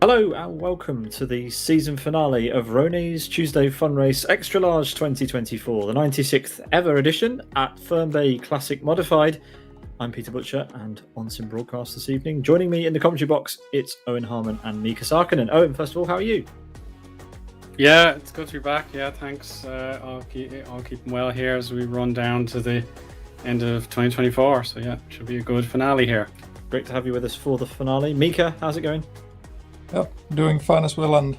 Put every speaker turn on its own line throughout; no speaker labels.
Hello and welcome to the season finale of Rony's Tuesday Fun Race Extra Large 2024, the 96th ever edition at Fern Bay Classic Modified. I'm Peter Butcher and on Sim Broadcast this evening. Joining me in the commentary box, it's Eoin Harmon and Miika Sarkinen. Eoin, first of all, how are you?
Yeah, it's good to be back. Yeah, thanks. I'll keep well here as we run down to the end of 2024. So yeah, should be a good finale here.
Great to have you with us for the finale. Miika, how's it going?
Yeah, doing fine as well, and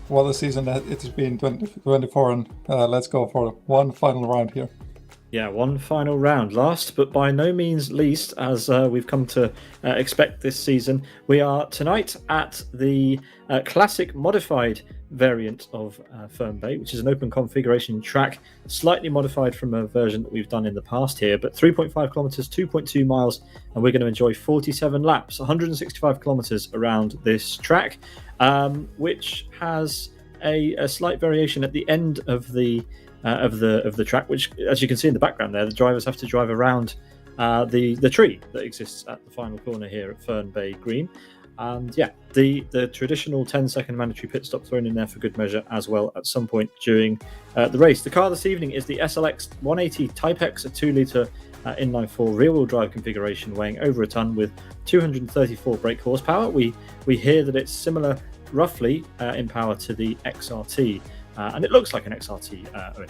what a season it has been 2024, and let's go for one final round here.
Yeah, one final round. Last but by no means least, as we've come to expect this season, we are tonight at the classic modified variant of Fern Bay, which is an open configuration track, slightly modified from a version that we've done in the past here, but 3.5 kilometers, 2.2 miles, and we're going to enjoy 47 laps, 165 kilometers around this track, which has a slight variation at the end of the track, which, as you can see in the background there, the drivers have to drive around the tree that exists at the final corner here at Fern Bay Green. And yeah, the traditional 10-second mandatory pit stop thrown in there for good measure as well at some point during the race. The car this evening is the SLX 180 Type X, a 2-litre inline-4 rear-wheel drive configuration weighing over a tonne with 234 brake horsepower. We hear that it's similar, roughly, in power to the XRT. And it looks like an XRT.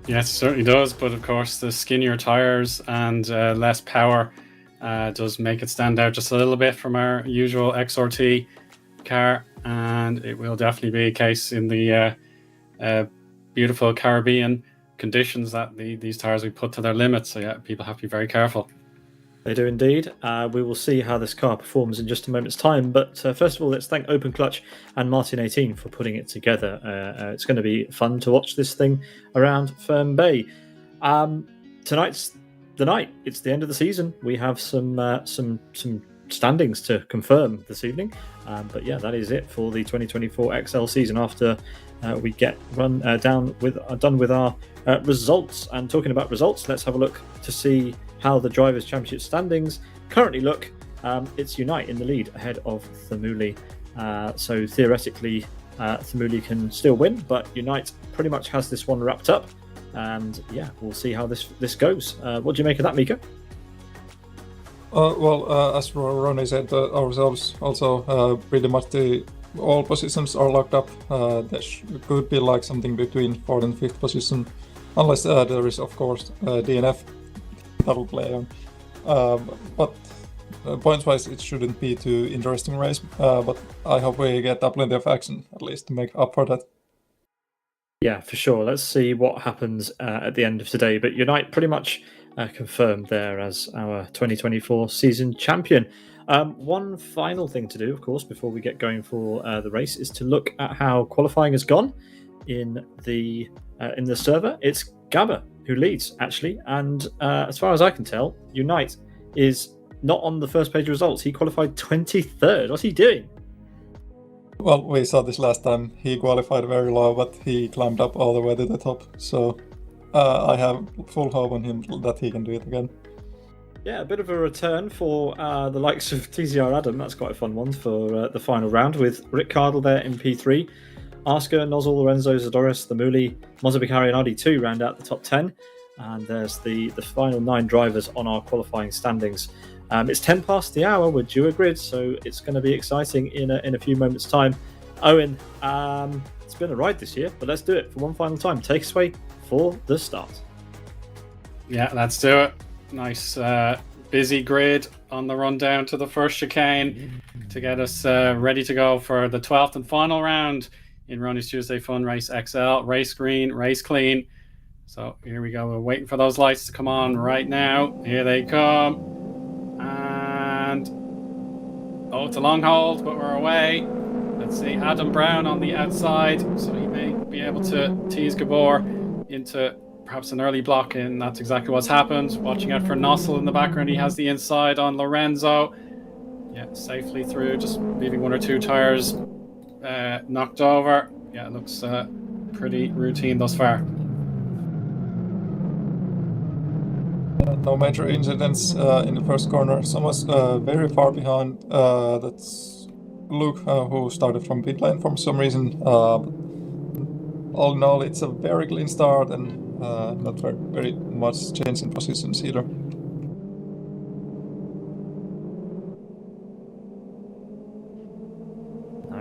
Yes, it certainly does. But of course, the skinnier tyres and less power does make it stand out just a little bit from our usual XRT car. And it will definitely be a case in the beautiful Caribbean conditions that these tyres will be put to their limits. So yeah, people have to be very careful.
They do indeed. We will see how this car performs in just a moment's time. But first of all, let's thank Open Clutch and Martin 18 for putting it together. It's going to be fun to watch this thing around Fern Bay. Tonight's the night. It's the end of the season. We have some standings to confirm this evening. But yeah, that is it for the 2024 XL season. After we get done with our results. And talking about results, let's have a look to see how the Drivers' Championship standings currently look. It's Unite in the lead ahead of Thamuli. So theoretically, Thamuli can still win, but Unite pretty much has this one wrapped up. And yeah, we'll see how this goes. What do you make of that, Miika?
As Rony said ourselves, also pretty much all positions are locked up. There could be like something between 4th and 5th position, unless there is, of course, DNF. That'll play on. But points-wise, it shouldn't be too interesting race. But I hope we get plenty of action, at least, to make up for that.
Yeah, for sure. Let's see what happens at the end of today. But Unite pretty much confirmed there as our 2024 season champion. One final thing to do, of course, before we get going for the race, is to look at how qualifying has gone in the server. It's Gabba who leads, actually, and as far as I can tell, Unite is not on the first page of results. He qualified 23rd. What's he doing?
Well, we saw this last time. He qualified very low, but he climbed up all the way to the top. So I have full hope on him that he can do it again.
Yeah, a bit of a return for the likes of TCR Adam. That's quite a fun one for the final round, with Rick Cardle there in P3. Asker, Nozzle, Lorenzo, Zadoris, Thamuli, Mozambikari and RD2 round out the top 10. And there's the final 9 drivers on our qualifying standings. It's 10 past the hour. We're due a grid, so it's going to be exciting in a few moments' time. Owen, it's been a ride this year, but let's do it for one final time. Take us away for the start.
Yeah, let's do it. Nice busy grid on the run down to the first chicane to get us ready to go for the 12th and final round in Rony's Tuesday Fun Race XL. Race green, race clean. So here we go. We're waiting for those lights to come on right now. Here they come. And oh, it's a long hold, but we're away. Let's see, Adam Brown on the outside, so he may be able to tease Gabor into perhaps an early block, and that's exactly what's happened. Watching out for Nossel in the background. He has the inside on Lorenzo. Yeah, safely through, just leaving 1 or 2 tires knocked over. Yeah, it looks pretty routine thus far.
No major incidents in the first corner. Someone's very far behind. That's Luke, who started from pit lane for some reason. All in all, it's a very clean start and not very much change in positions either.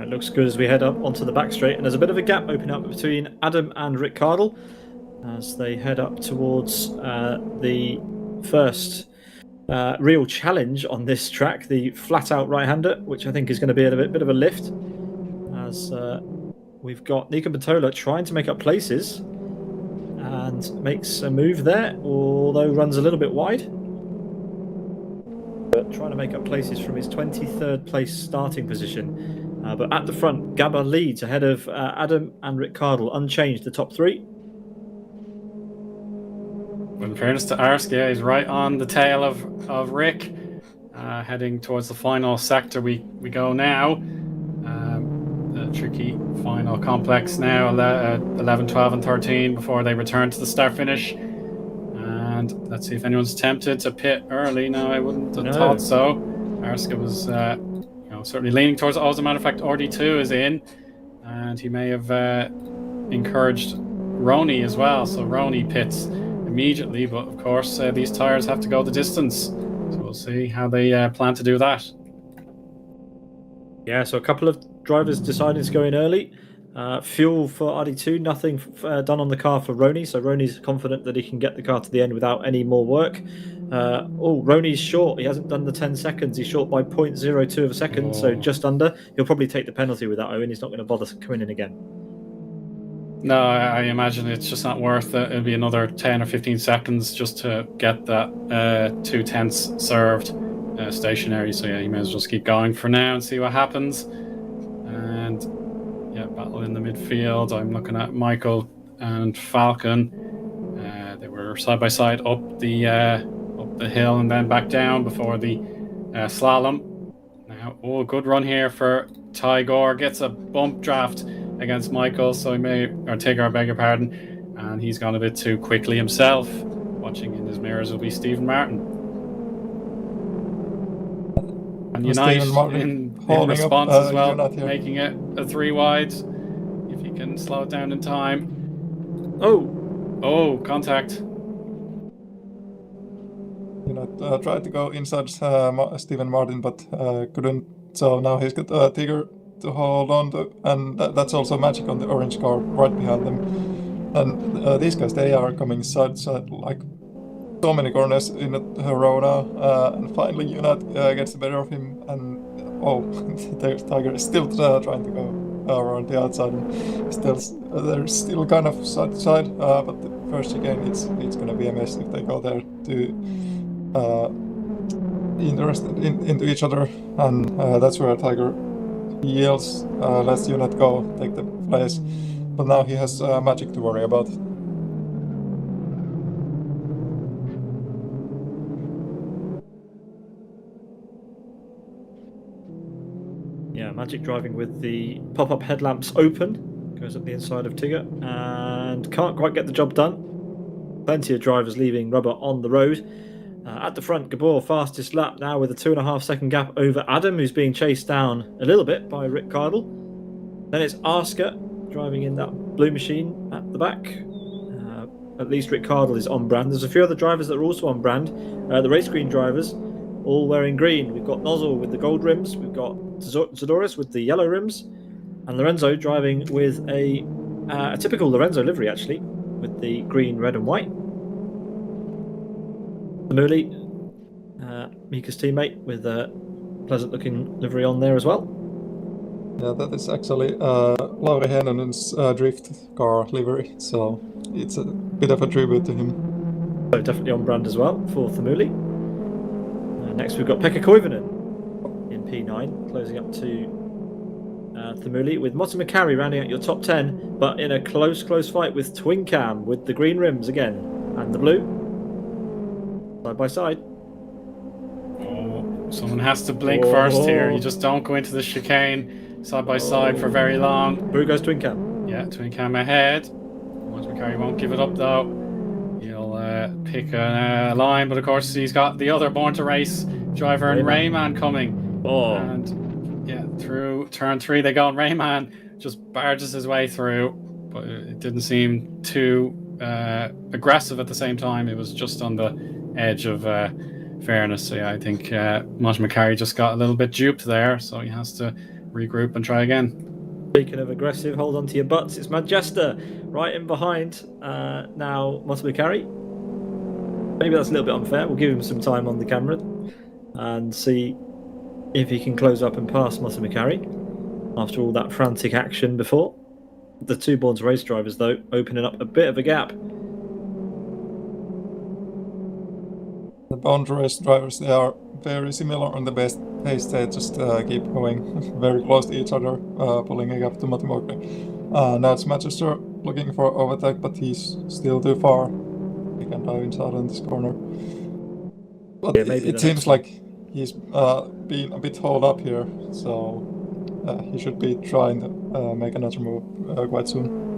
It looks good as we head up onto the back straight, and there's a bit of a gap opening up between Adam and Rick Cardle as they head up towards the first real challenge on this track, the flat-out right-hander, which I think is going to be a bit of a lift, as we've got Nico Batola trying to make up places and makes a move there, although runs a little bit wide. But trying to make up places from his 23rd place starting position. But at the front, Gabba leads ahead of Adam and Rick Cardle, unchanged, the top three.
In fairness to Arsk, he's right on the tail of Rick, heading towards the final sector. We go now. The tricky final complex now, 11, 12 and 13 before they return to the start finish. And let's see if anyone's tempted to pit early. No, I wouldn't have thought so. Arska was certainly leaning towards it. As a matter of fact, RD2 is in, and he may have encouraged Rony as well. So Rony pits immediately, but of course these tyres have to go the distance. So we'll see how they plan to do that.
Yeah, so a couple of drivers decided to go in early. Fuel for RD2, nothing done on the car for Rony, so Rony's confident that he can get the car to the end without any more work. Rony's short. He hasn't done the 10 seconds. He's short by 0.02 of a second, so just under. He'll probably take the penalty with that, Owen. He's not going to bother coming in again.
No, I imagine it's just not worth it. It'll be another 10 or 15 seconds just to get that 2/10 served stationary. So yeah, you may as well just keep going for now and see what happens. And yeah, battle in the midfield. I'm looking at Michael and Falcon. They were side by side up the hill and then back down before the slalom. Now, good run here for Tygor. Gets a bump draft against Michael, so Tigger, I beg your pardon, and he's gone a bit too quickly himself. Watching in his mirrors will be Stephen Martin. And Unite in response as well, making it a 3 wide. If you can slow it down in time. Oh, contact.
Tried to go inside Stephen Martin, but couldn't. So now he's got Tigger to hold on to, and that's also magic on the orange car right behind them. And these guys, they are coming side like so many corners in a row now, and finally Unite gets the better of him, and Tiger is still trying to go around the outside, and they're still kind of side to side, but the first chicane, it's going to be a mess if they go there to interested into each other, and that's where Tiger yells, "Let's Unite go, take the place," but now he has magic to worry about.
Yeah, Magic driving with the pop-up headlamps open, goes up the inside of Tigger, and can't quite get the job done. Plenty of drivers leaving rubber on the road. At the front, Gabor fastest lap now with a 2.5 second gap over Adam, who's being chased down a little bit by Rick Cardle. Then it's Asker driving in that blue machine at the back. At least Rick Cardle is on brand. There's a few other drivers that are also on brand. The race green drivers, all wearing green. We've got Nozzle with the gold rims. We've got Zadoris with the yellow rims. And Lorenzo driving with a typical Lorenzo livery, actually, with the green, red and white. Samuli, Miika's teammate, with a pleasant-looking livery on there as well.
Yeah, that is actually Lauri Heinonen's drift car livery, so it's a bit of a tribute to him.
So definitely on brand as well for Samuli. Next we've got Pekka Koivunen in P9, closing up to Samuli, with Motta Macari rounding out your top 10, but in a close fight with Twin Cam with the green rims again and the blue. Side by side.
Someone has to blink first here. You just don't go into the chicane side by side for very long.
Where goes Twin Cam?
Yeah, Twin Cam ahead. Macari won't give it up though. He'll pick a line, but of course he's got the other Born to Race driver and Rayman coming. And yeah, through turn 3 they go, and Rayman just barges his way through, but it didn't seem too aggressive at the same time. It was just on the edge of fairness. So yeah, I think Martin McCarry just got a little bit duped there, so he has to regroup and try again.
Speaking of aggressive, hold on to your butts. It's Manchester right in behind now. Martin McCarry. Maybe that's a little bit unfair. We'll give him some time on the camera and see if he can close up and pass Martin McCarry after all that frantic action before. The two Bourne's race drivers, though, opening up a bit of a gap.
The Bond race drivers, they are very similar on the best pace. They just keep going very close to each other, pulling a gap to Matimoki. Now it's Manchester looking for overtake, but he's still too far. He can dive inside on this corner. But yeah, it seems like he's been a bit holed up here, so he should be trying to make another move quite soon.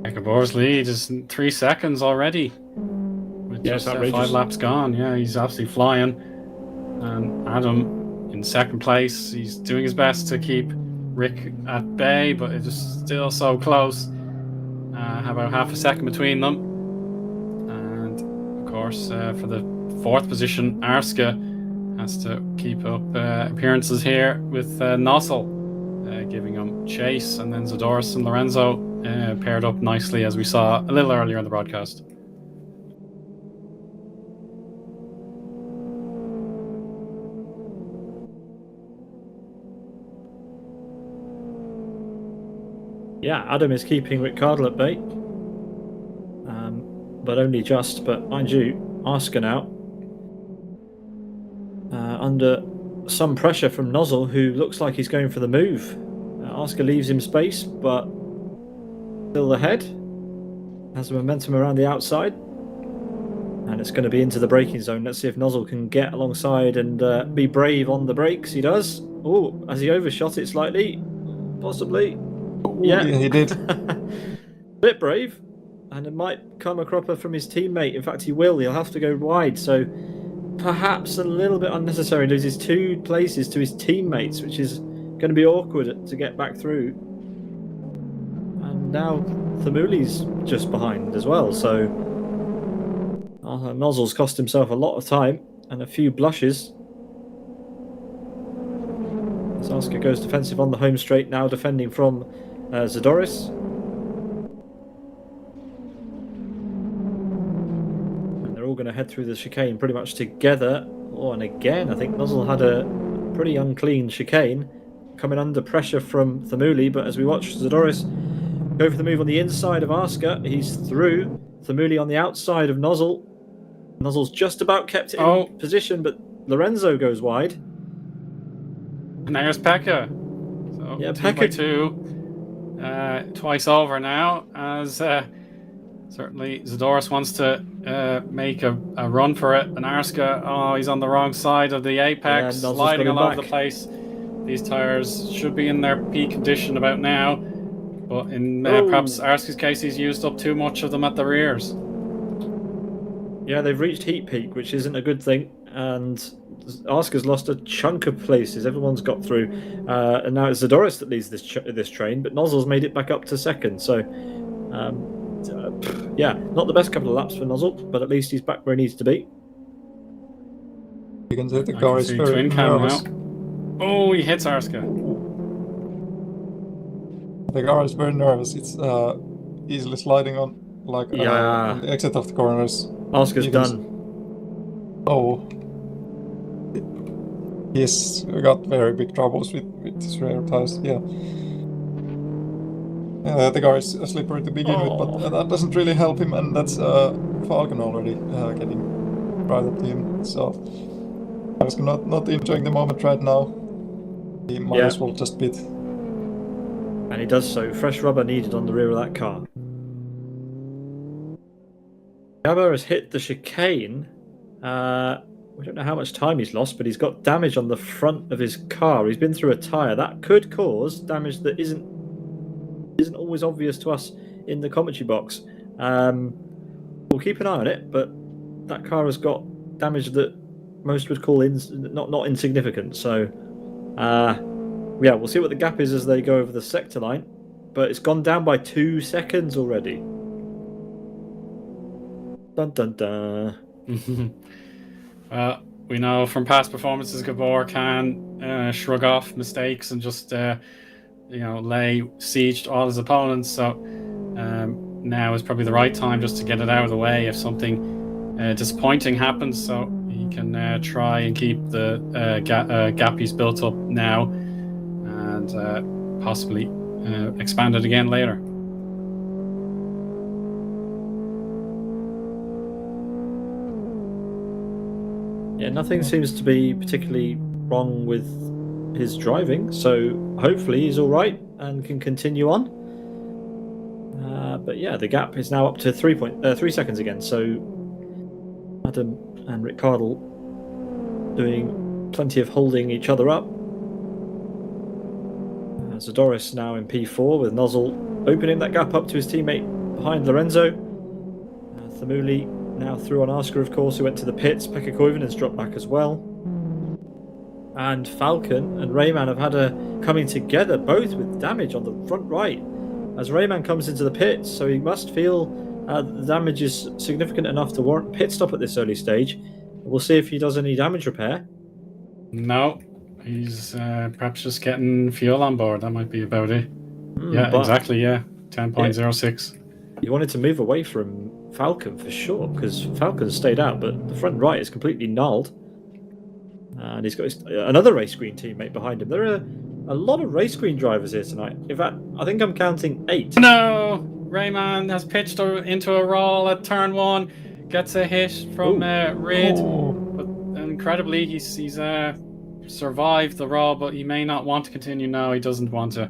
Gabor's lead is 3 seconds already. With just 5 laps gone. Yeah, he's absolutely flying. And Adam in second place. He's doing his best to keep Rick at bay, but it's just still so close. About half a second between them. And of course, for the 4th position, Arska has to keep up appearances here with Nozzle giving him chase, and then Zadoris and Lorenzo paired up nicely, as we saw a little earlier in the broadcast.
Yeah, Adam is keeping Rick Cardle at bay, but only just. But mind you, Arska now under some pressure from Nozzle, who looks like he's going for the move. Arska leaves him space, but still ahead. Has the momentum around the outside, and it's going to be into the braking zone. Let's see if Nozzle can get alongside and be brave on the brakes. He does. Oh, has he overshot it slightly? Possibly. Yeah,
he did.
Bit brave, and it might come a cropper from his teammate. In fact, he will. He'll have to go wide, so perhaps a little bit unnecessary. Loses 2 places to his teammates, which is going to be awkward to get back through. And now Thamuli's just behind as well, so Nozzle's cost himself a lot of time and a few blushes. Sarkinen goes defensive on the home straight, now defending from Zadoris. And they're all going to head through the chicane pretty much together. Oh, and again, I think Nozzle had a pretty unclean chicane, coming under pressure from Thamuli, but as we watch Zadoris go for the move on the inside of Arska, he's through. Thamuli on the outside of Nozzle. Nozzle's just about kept it in position, but Lorenzo goes wide.
And there's Pekka. So
yeah,
2x2. Twice over now, as certainly Zadoris wants to make a run for it. And Arska, he's on the wrong side of the apex, sliding all over the place. These tyres should be in their peak condition about now, but in perhaps Arska's case, he's used up too much of them at the rears.
Yeah, they've reached heat peak, which isn't a good thing, and Arska's lost a chunk of places. Everyone's got through, and now it's Zadoris that leads this train, but Nozzle's made it back up to second. So, yeah, not the best couple of laps for Nozzle, but at least he's back where he needs to be.
You can see the car is very nervous.
Oh, he hits Arska.
The car is very nervous. It's easily sliding on, like on the exit of the corners.
Arska's done.
Oh. He's got very big troubles with his rear tires, yeah. The car is slippery to begin with, but that doesn't really help him, and that's Falcon already getting right up to him. So I was not enjoying the moment right now. He might as well just pit.
And he does so. Fresh rubber needed on the rear of that car. Gabber has hit the chicane. We don't know how much time he's lost, but he's got damage on the front of his car. He's been through a tyre. That could cause damage that isn't always obvious to us in the commentary box. we'll keep an eye on it, but that car has got damage that most would call not insignificant. So, yeah, we'll see what the gap is as they go over the sector line. But it's gone down by 2 seconds already. Dun dun dun.
We know from past performances, Gabor can shrug off mistakes and just lay siege to all his opponents. So now is probably the right time just to get it out of the way if something disappointing happens, so he can try and keep the gap he's built up now and possibly expand it again later.
Yeah, nothing seems to be particularly wrong with his driving, so hopefully he's all right and can continue on. But yeah, the gap is now up to 3 seconds again. So Adam and Rick Cardle doing plenty of holding each other up. Zadoris now in P4 with Nozzle opening that gap up to his teammate behind Lorenzo. Thamuli now through on Asker, of course, who went to the pits. Pekka Koivunen has dropped back as well. And Falcon and Rayman have had a coming together, both with damage on the front right, as Rayman comes into the pits, so he must feel the damage is significant enough to warrant pit stop at this early stage. We'll see if he does any damage repair.
No, he's perhaps just getting fuel on board. That might be about it. Yeah, exactly, yeah. 10.06.
You wanted to move away from Falcon for sure, because Falcon stayed out, but the front right is completely nulled. And he's got another race green teammate behind him. There are a lot of race green drivers here tonight. In fact, I think I'm counting 8.
No! Rayman has pitched into a roll at turn 1, gets a hit from Rid. But incredibly, he's survived the roll, but he may not want to continue now. He doesn't want to.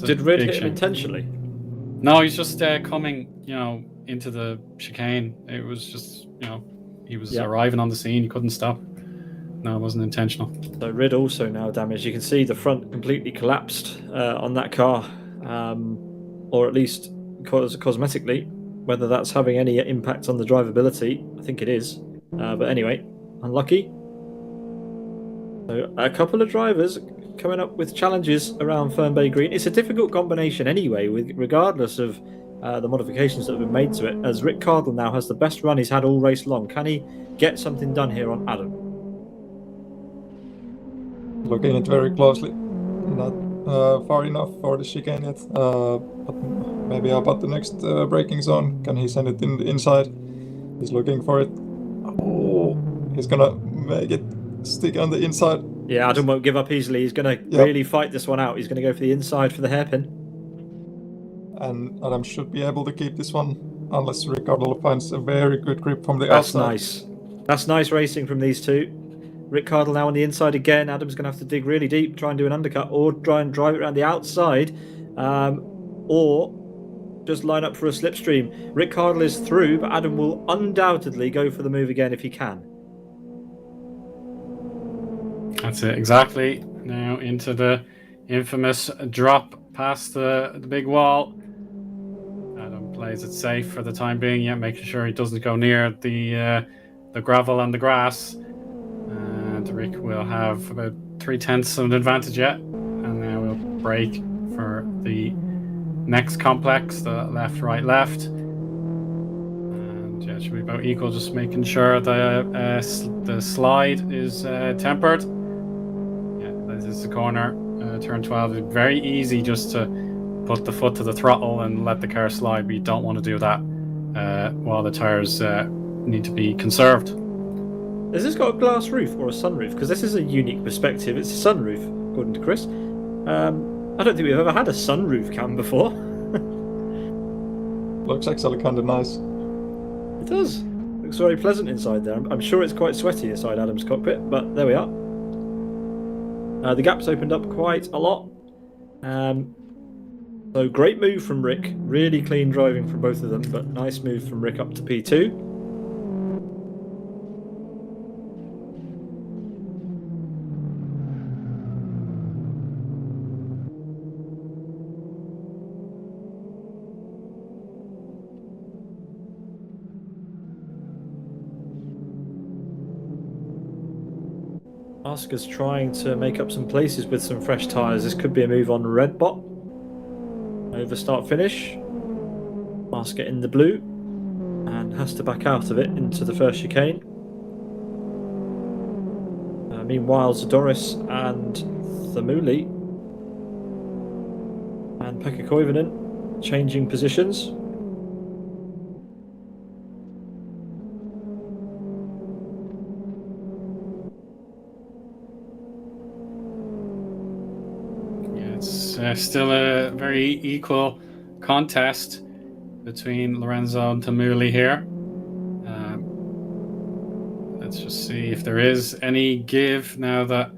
Did Rid hit him intentionally?
No, he's just coming, into the chicane. It was just, he was arriving on the scene. He couldn't stop. No, it wasn't intentional.
So Rid also now damaged. You can see the front completely collapsed on that car, or at least cosmetically. Whether that's having any impact on the drivability, I think it is. But anyway, unlucky. So a couple of drivers coming up with challenges around Fern Bay Green. It's a difficult combination anyway, regardless of the modifications that have been made to it, as Rick Cardle now has the best run he's had all race long. Can he get something done here on Adam?
Looking at it very closely. Not far enough for the chicane yet. But maybe about the next braking zone. Can he send it in the inside? He's looking for it. Oh, he's gonna make it stick on the inside.
Yeah, Adam won't give up easily. He's gonna really fight this one out. He's gonna go for the inside for the hairpin. And
Adam should be able to keep this one, unless Ricardo finds a very good grip from the outside.
That's nice. That's nice racing from these two. Rick Cardle now on the inside again. Adam's going to have to dig really deep, try and do an undercut, or try and drive it around the outside, or just line up for a slipstream. Rick Cardle is through, but Adam will undoubtedly go for the move again if he can.
That's it, exactly. Now into the infamous drop past the big wall. Adam plays it safe for the time being, making sure he doesn't go near the gravel and the grass. And Rick will have about 3/10 of an advantage yet. And now we'll brake for the next complex, the left, right, left. And it should be about equal, just making sure the slide is tempered. Yeah, this is the corner, turn 12. It's very easy just to put the foot to the throttle and let the car slide, but you don't want to do that while the tyres need to be conserved.
Has this got a glass roof or a sunroof? Because this is a unique perspective. It's a sunroof, according to Chris. I don't think we've ever had a sunroof cam before.
Looks actually kind of nice.
It does. Looks very pleasant inside there. I'm sure it's quite sweaty inside Adam's cockpit, but there we are. The gap's opened up quite a lot. So great move from Rick. Really clean driving from both of them, but nice move from Rick up to P2. Oscar's trying to make up some places with some fresh tyres. This could be a move on red bot. Over start finish. Oscar in the blue and has to back out of it into the first chicane. Meanwhile, Zadoris and Thamuli and Pekka Koivunen changing positions.
Yeah, it's still a very equal contest between Lorenzo and Thamuli here. Let's just see if there is any give now that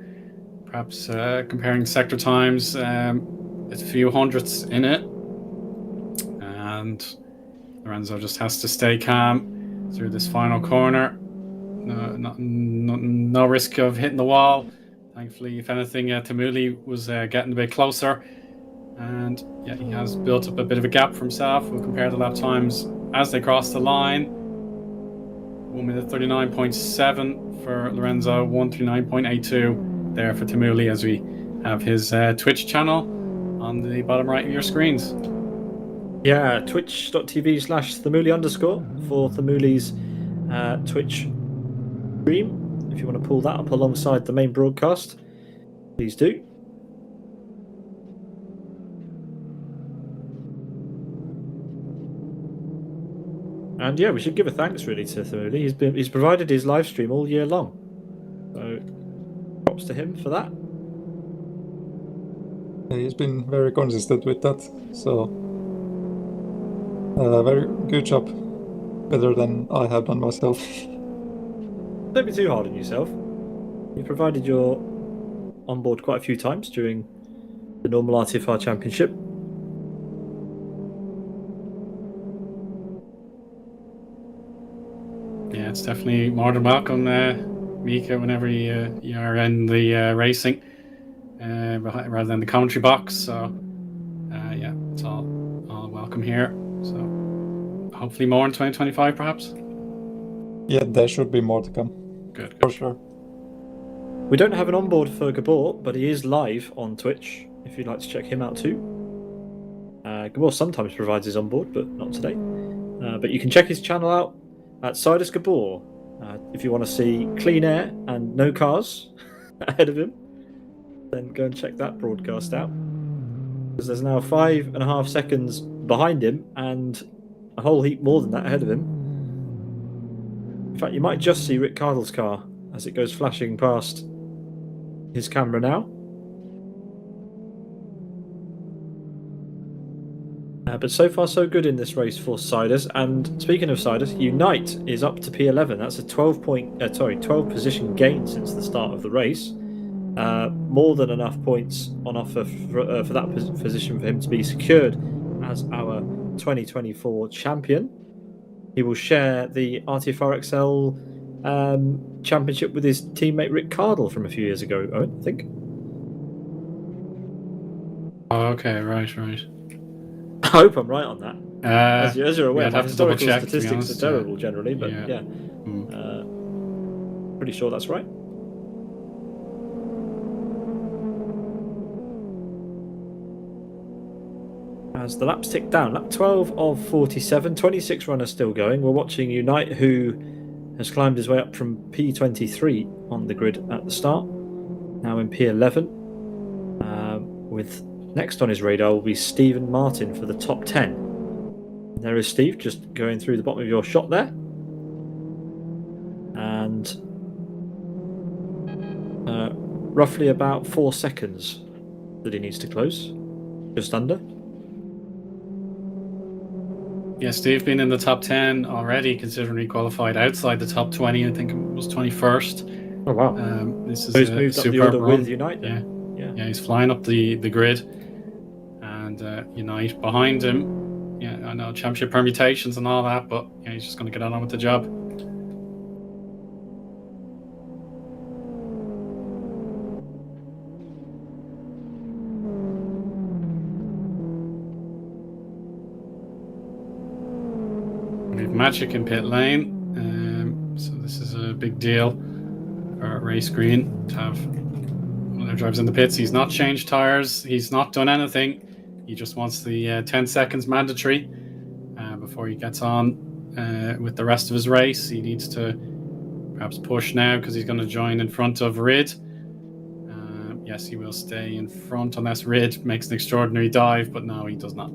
perhaps comparing sector times, it's a few hundredths in it. And Lorenzo just has to stay calm through this final corner. No risk of hitting the wall. Thankfully, if anything, Thamuli was getting a bit closer. And yeah, he has built up a bit of a gap for himself. We'll compare the lap times as they cross the line. 1 minute 39.7 for Lorenzo, 139.82 there for Thamuli, as we have his Twitch channel on the bottom right of your screens.
Yeah, twitch.tv/Thamuli_ for Thamuli's Twitch stream. If you want to pull that up alongside the main broadcast, please do. And yeah, we should give a thanks really to Thamuli. He's provided his live stream all year long. So props to him for that.
Yeah, he's been very consistent with that. So very good job. Better than I have done myself.
Don't be too hard on yourself. You provided your onboard quite a few times during the normal RTFR Championship.
Yeah, it's definitely more than welcome, Miika, whenever you are in the racing rather than the commentary box. So, yeah, it's all welcome here. So, hopefully more in 2025, perhaps?
Yeah, there should be more to come.
Good.
For sure.
We don't have an onboard for Gabor, but he is live on Twitch, if you'd like to check him out too. Gabor sometimes provides his onboard, but not today. But you can check his channel out at Sidus Gabor, if you want to see clean air and no cars ahead of him, then go and check that broadcast out. Because there's now 5.5 seconds behind him and a whole heap more than that ahead of him. In fact, you might just see Rick Cardle's car as it goes flashing past his camera now. But so far so good in this race for Sidus. And speaking of Sidus, Unite is up to P11. That's a 12 position gain since the start of the race. More than enough points on offer for that position for him to be secured as our 2024 champion. He will share the RTFR XL championship with his teammate Rick Cardle from a few years ago, Owen, I think.
Oh, okay, right.
I hope I'm right on that. As you're aware, my
have to double
historical
check,
statistics are
honest,
terrible generally, but yeah. Pretty sure that's right. As the laps tick down, lap 12 of 47, 26 runners still going. We're watching Unite, who has climbed his way up from P23 on the grid at the start, now in P11, with next on his radar will be Stephen Martin for the top 10. There is Steve, just going through the bottom of your shot there. And roughly about 4 seconds that he needs to close. Just under.
Yeah, Steve being in the top 10 already, considering he qualified outside the top 20. I think it was 21st.
Oh, wow.
This is
so he's moved up the order
run.
with Unite.
Yeah, he's flying up the grid. And Unite behind him. Yeah, I know championship permutations and all that, but yeah, he's just going to get on with the job. We have Magic in pit lane, so this is a big deal race green to have one of their drivers in the pits. He's not changed tires. He's not done anything. He just wants the 10 seconds mandatory before he gets on with the rest of his race. He needs to perhaps push now because he's going to join in front of Rid. Yes, he will stay in front unless Rid makes an extraordinary dive, but no, he does not.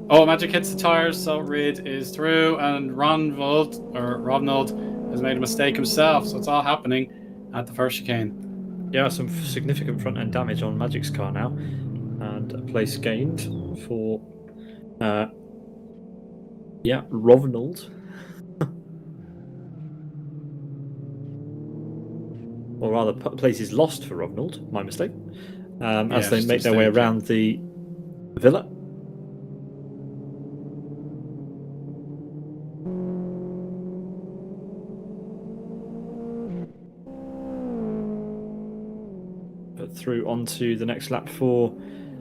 Oh, Magic hits the tires, so Rid is through, and Ronald has made a mistake himself, so it's all happening at the first chicane.
Yeah, some significant front end damage on Magic's car now, and a place gained for Ronald. Or rather, places lost for Ronald, my mistake, as they make their way around the villa. But through onto the next lap for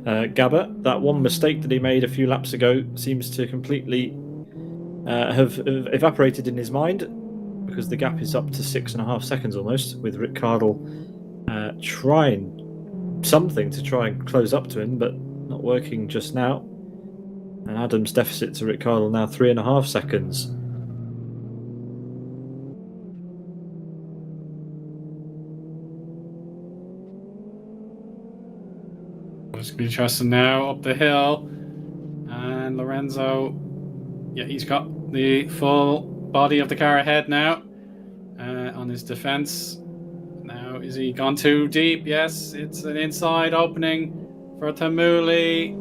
Gabba. That one mistake that he made a few laps ago seems to completely have evaporated in his mind, because the gap is up to 6.5 seconds almost, with Rick Cardle trying something to try and close up to him, but not working just now. And Adam's deficit to Rick Cardle now 3.5 seconds.
It's going to be interesting now up the hill. And Lorenzo, yeah, he's got the full body of the car ahead now on his defense. Now, is he gone too deep? Yes, it's an inside opening for Tamuli,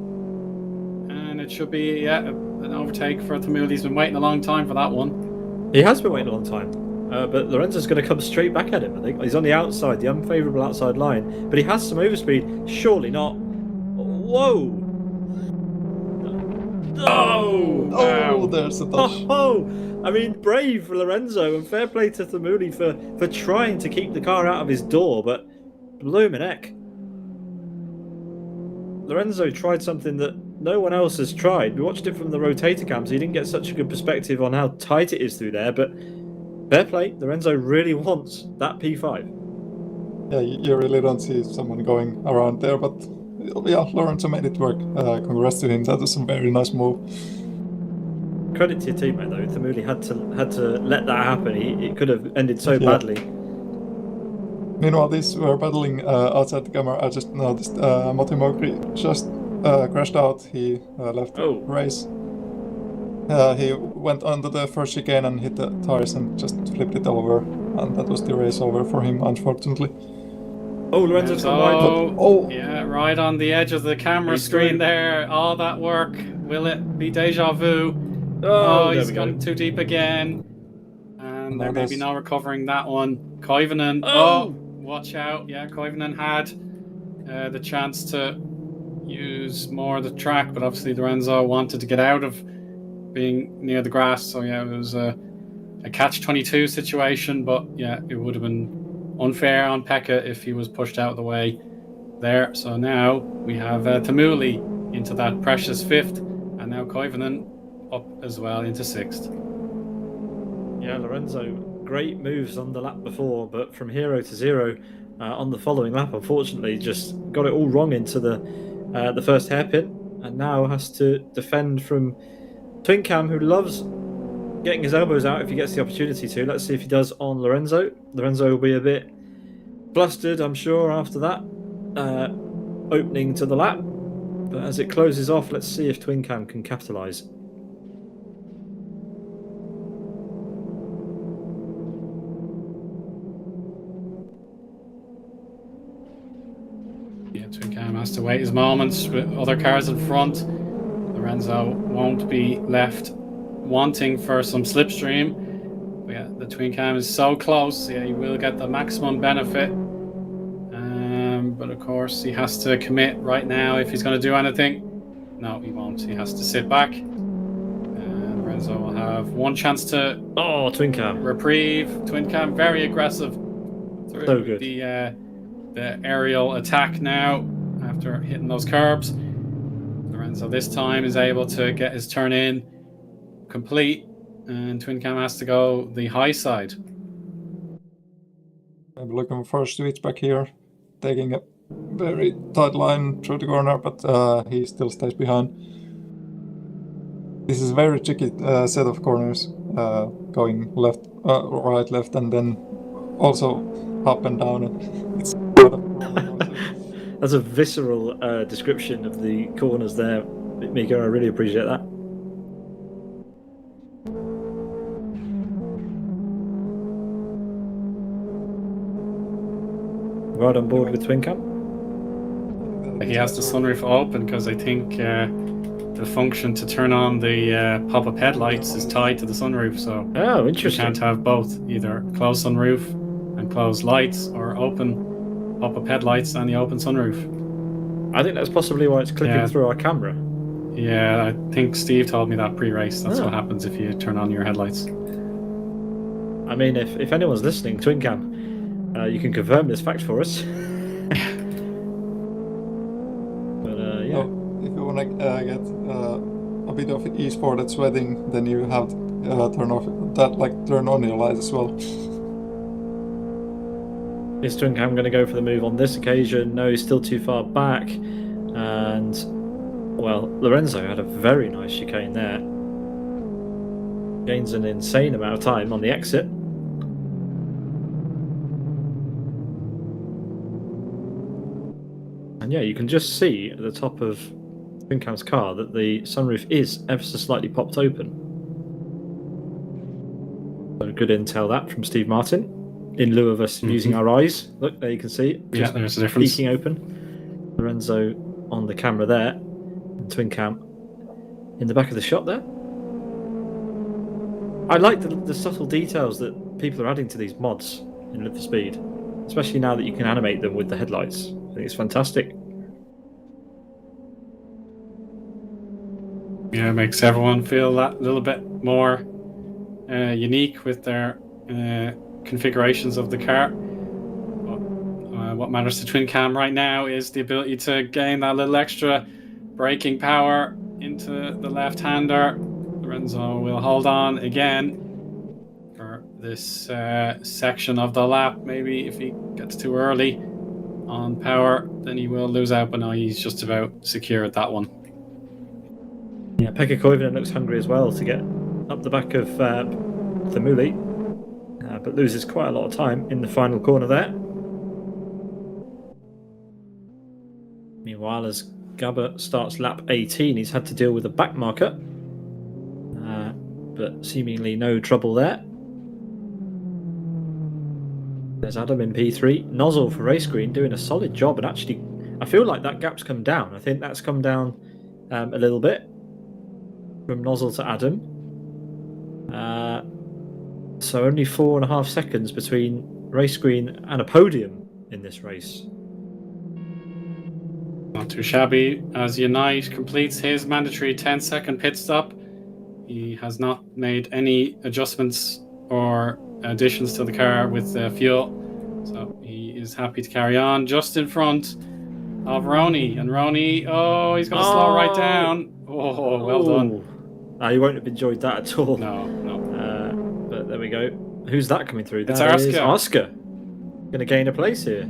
and it should be an overtake for Tamuli. He's been waiting a long time for that one.
He has been waiting a long time, but Lorenzo's going to come straight back at him. I think he's on the outside, the unfavourable outside line, but he has some overspeed. Surely not. Whoa!
Oh, there's a touch.
I mean, brave Lorenzo, and fair play to Tamuli for trying to keep the car out of his door, but bloomin' heck. Lorenzo tried something that no one else has tried. We watched it from the rotator cam, so you didn't get such a good perspective on how tight it is through there, but fair play, Lorenzo really wants that P5.
Yeah, you really don't see someone going around there, but yeah, Lorenzo made it work. Congrats to him. That was a very nice move.
Credit to your teammate though. Tamuli had to let that happen. It could have ended so badly.
Meanwhile, these were battling outside the camera. I just noticed Matti Mokri just crashed out. He left the race. He went onto the first chicane and hit the tires and just flipped it over, and that was the race over for him, unfortunately.
Oh, Lorenzo's gone
yeah, right on the edge of the camera screen there. All that work. Will it be deja vu? Oh, he's gone too deep again. And there may be no recovering that one. Koivunen. Oh, watch out. Yeah, Koivunen had the chance to use more of the track, but obviously Lorenzo wanted to get out of being near the grass. So yeah, it was a catch-22 situation, but yeah, it would have been unfair on Pekka if he was pushed out of the way there. So now we have Tamuli into that precious 5th, and now Koivunen up as well into 6th.
Yeah, Lorenzo, great moves on the lap before, but from hero to zero on the following lap, unfortunately, just got it all wrong into the first hairpin, and now has to defend from Twin Cam, who loves getting his elbows out if he gets the opportunity to. Let's see if he does on Lorenzo. Lorenzo will be a bit flustered, I'm sure, after that opening to the lap. But as it closes off, let's see if Twin Cam can capitalise.
Yeah, Twin Cam has to wait his moments with other cars in front. Lorenzo won't be left wanting for some slipstream. But yeah, the Twin Cam is so close. Yeah, he will get the maximum benefit. But of course, he has to commit right now if he's going to do anything. No, he won't. He has to sit back. And Lorenzo will have one chance to
Twin Cam
reprieve. Twin Cam very aggressive through
so good.
The aerial attack now after hitting those curbs. Lorenzo this time is able to get his turn in complete, and Twin Cam has to go the high side.
I'm looking for a switch back here, taking a very tight line through the corner, but he still stays behind. This is a very tricky set of corners, going left, right, left, and then also up and down. It's quite a problem.
That's a visceral description of the corners there, Miika. I really appreciate that. Right on board with Twin Cam.
He has the sunroof open because I think the function to turn on the pop-up headlights is tied to the sunroof. So
Oh, interesting.
you can't have both, either closed sunroof and closed lights, or open pop-up headlights and the open sunroof.
I think that's possibly why it's clipping through our camera.
Yeah, I think Steve told me that pre-race. That's what happens if you turn on your headlights.
I mean, if anyone's listening, Twin Cam, you can confirm this fact for us. But yeah.
So if you want to get a bit of esport at sweating, then you have to turn on your lights as well.
Is Twin Cam going to go for the move on this occasion? No, he's still too far back. And, well, Lorenzo had a very nice chicane there. Gains an insane amount of time on the exit. And yeah, you can just see at the top of Twin Cam's car that the sunroof is ever so slightly popped open. So good intel that from Steve Martin. In lieu of us using our eyes. Look, there you can see it.
Yeah, there's a difference.
Peeking open. Lorenzo on the camera there. And Twin Cam in the back of the shot there. I like the subtle details that people are adding to these mods in Live for Speed. Especially now that you can animate them with the headlights. I think it's fantastic.
Yeah, it makes everyone feel that little bit more unique with their configurations of the car. But, what matters to Twin Cam right now is the ability to gain that little extra braking power into the left-hander. Lorenzo will hold on again for this section of the lap. Maybe if he gets too early on power, then he will lose out, but no, he's just about secure at that one.
Yeah, Pekka Koivunen looks hungry as well to get up the back of Thamuli. But loses quite a lot of time in the final corner there. Meanwhile, as Gabba starts lap 18, he's had to deal with a back marker. But seemingly no trouble there. There's Adam in P3. Nozzle for Race Green doing a solid job. And actually, I feel like that gap's come down. I think that's come down a little bit from Nozzle to Adam. So only 4.5 seconds between Race Green and a podium in this race.
Not too shabby as Unite completes his mandatory 10-second pit stop. He has not made any adjustments or additions to the car with fuel, so he is happy to carry on just in front of Rony. And Rony, he's going to slow right down. Oh, well done.
You won't have enjoyed that at all.
No.
But there we go. Who's that coming through?
It's
That is
Oscar.
Oscar. Going to gain a place here.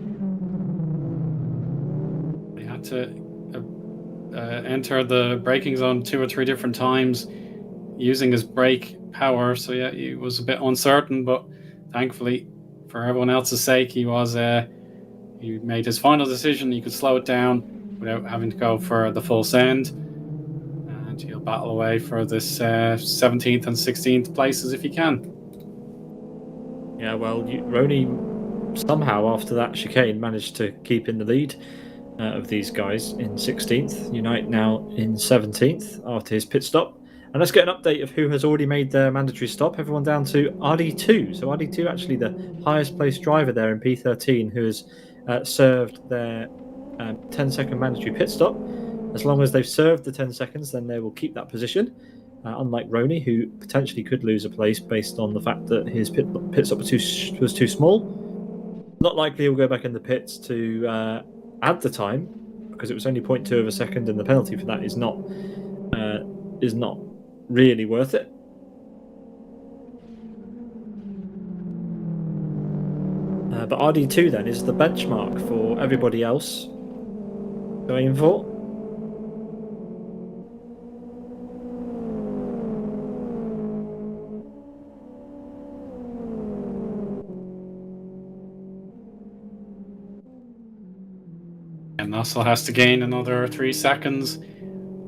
He had to enter the braking zone 2 or 3 different times using his brake power. So yeah, he was a bit uncertain, but thankfully, for everyone else's sake, he made his final decision. He could slow it down without having to go for the full send. And he'll battle away for this 17th and 16th places if he can.
Yeah, well, Rony somehow after that chicane managed to keep in the lead of these guys in 16th. Unite now in 17th after his pit stop. And let's get an update of who has already made their mandatory stop. Everyone down to RD2. So RD2 actually the highest placed driver there in P13 who has served their 10-second mandatory pit stop. As long as they've served the 10 seconds, then they will keep that position. Unlike Rony, who potentially could lose a place based on the fact that his pit stop was too small. Not likely he'll go back in the pits to add the time, because it was only 0.2 of a second, and the penalty for that is not really worth it. But RD2 then is the benchmark for everybody else to aim for.
And Nussel has to gain another 3 seconds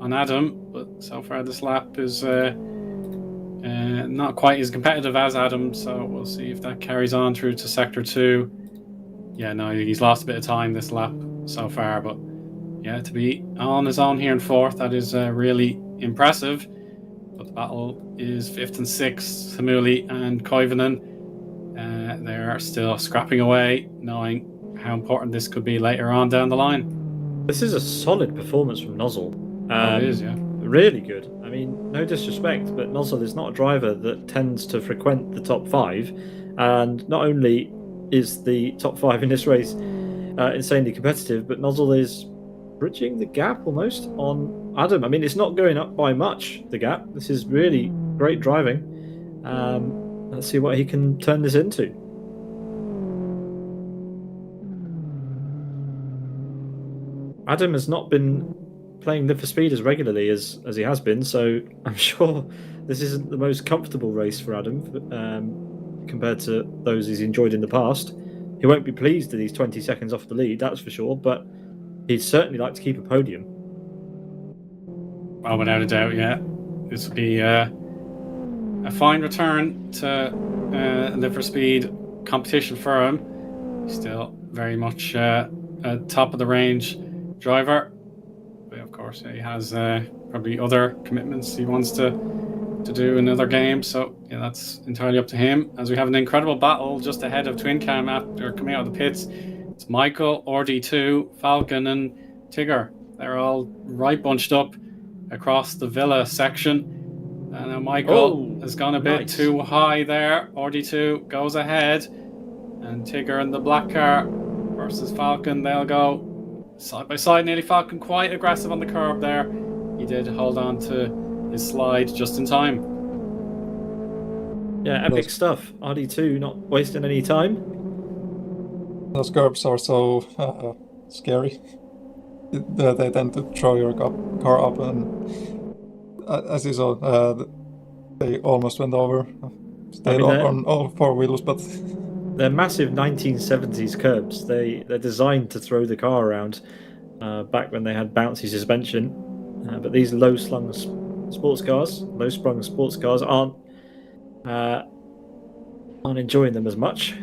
on Adam, but so far this lap is not quite as competitive as Adam, so we'll see if that carries on through to Sector 2. Yeah, no, he's lost a bit of time this lap so far, but yeah, to be on his own here in 4th, that is really impressive. But the battle is 5th and 6th, Samuli and Koivunen. They are still scrapping away, knowing how important this could be later on down the line.
This is a solid performance from Nozzle.
It is, yeah.
Really good. I mean, no disrespect, but Nozzle is not a driver that tends to frequent the top 5. And not only is the top 5 in this race insanely competitive, but Nozzle is bridging the gap almost on Adam. I mean, it's not going up by much, the gap. This is really great driving. Let's see what he can turn this into. Adam has not been playing Live for Speed as regularly as he has been, so I'm sure this isn't the most comfortable race for Adam compared to those he's enjoyed in the past. He won't be pleased that he's 20 seconds off the lead, that's for sure, but he'd certainly like to keep a podium.
Oh, without a doubt, yeah. This would be a fine return to Live for Speed competition for him. He's still very much a top of the range driver. But of course, he has probably other commitments he wants to do in other games. So yeah, that's entirely up to him. As we have an incredible battle just ahead of Twin Cam after coming out of the pits. It's Michael, RD2, Falcon, and Tigger. They're all right bunched up across the Villa section. And now Michael has gone a bit too high there. RD2 goes ahead, and Tigger in the black car versus Falcon. They'll go side by side. Nearly Falcon quite aggressive on the curb there. He did hold on to his slide just in time.
Yeah, epic stuff. RD2 not wasting any time.
Those curbs are so scary. They tend to throw your car up, and as you saw, they almost went over. Stayed on all 4 wheels, but
they're massive 1970s curbs. They're designed to throw the car around back when they had bouncy suspension. But these low-sprung sports cars aren't enjoying them as much.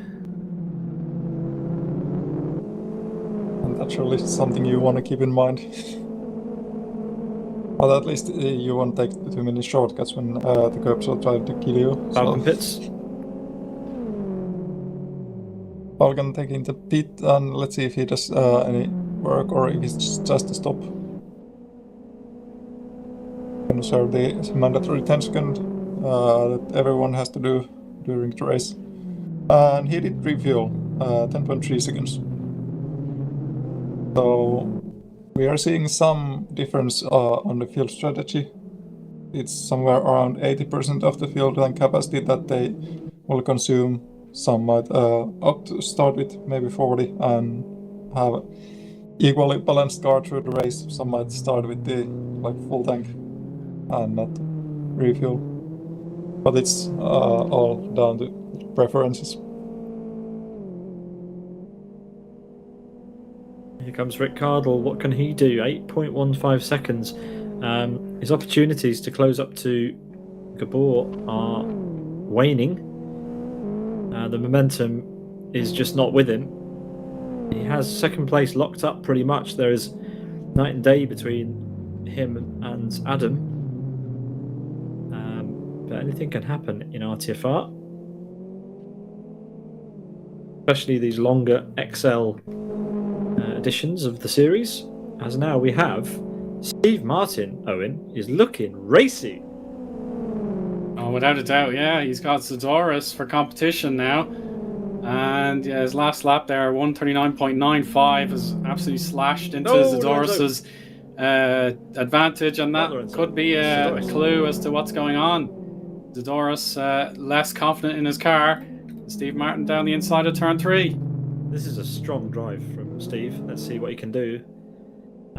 And that's really something you want to keep in mind. But at least you won't take too many shortcuts when the curbs are trying to kill you.
Falcon pits.
Falcon taking the pit, and let's see if he does any work or if it's just a stop. Gonna serve the mandatory 10 second that everyone has to do during the race. And he did refuel 10.3 seconds. So we are seeing some difference on the fuel strategy. It's somewhere around 80% of the fuel tank capacity that they will consume. Some might opt to start with maybe 40 and have equally balanced car through the race. Some might start with the full tank and not refuel. But it's all down to preferences.
Here comes Rick Cardle. What can he do? 8.15 seconds. His opportunities to close up to Gabor are waning. The momentum is just not with him. He has second place locked up pretty much. There is night and day between him and Adam. But anything can happen in RTFR. Especially these longer XL editions of the series. As now we have Steve Martin, Owen, is looking racy.
Oh, without a doubt, yeah. He's got Zadorus for competition now. And yeah, his last lap there, 139.95, has absolutely slashed into Zadorus's advantage, and that could be a clue as to what's going on. Zadorus less confident in his car. Steve Martin down the inside of turn 3.
This is a strong drive from Steve. Let's see what he can do.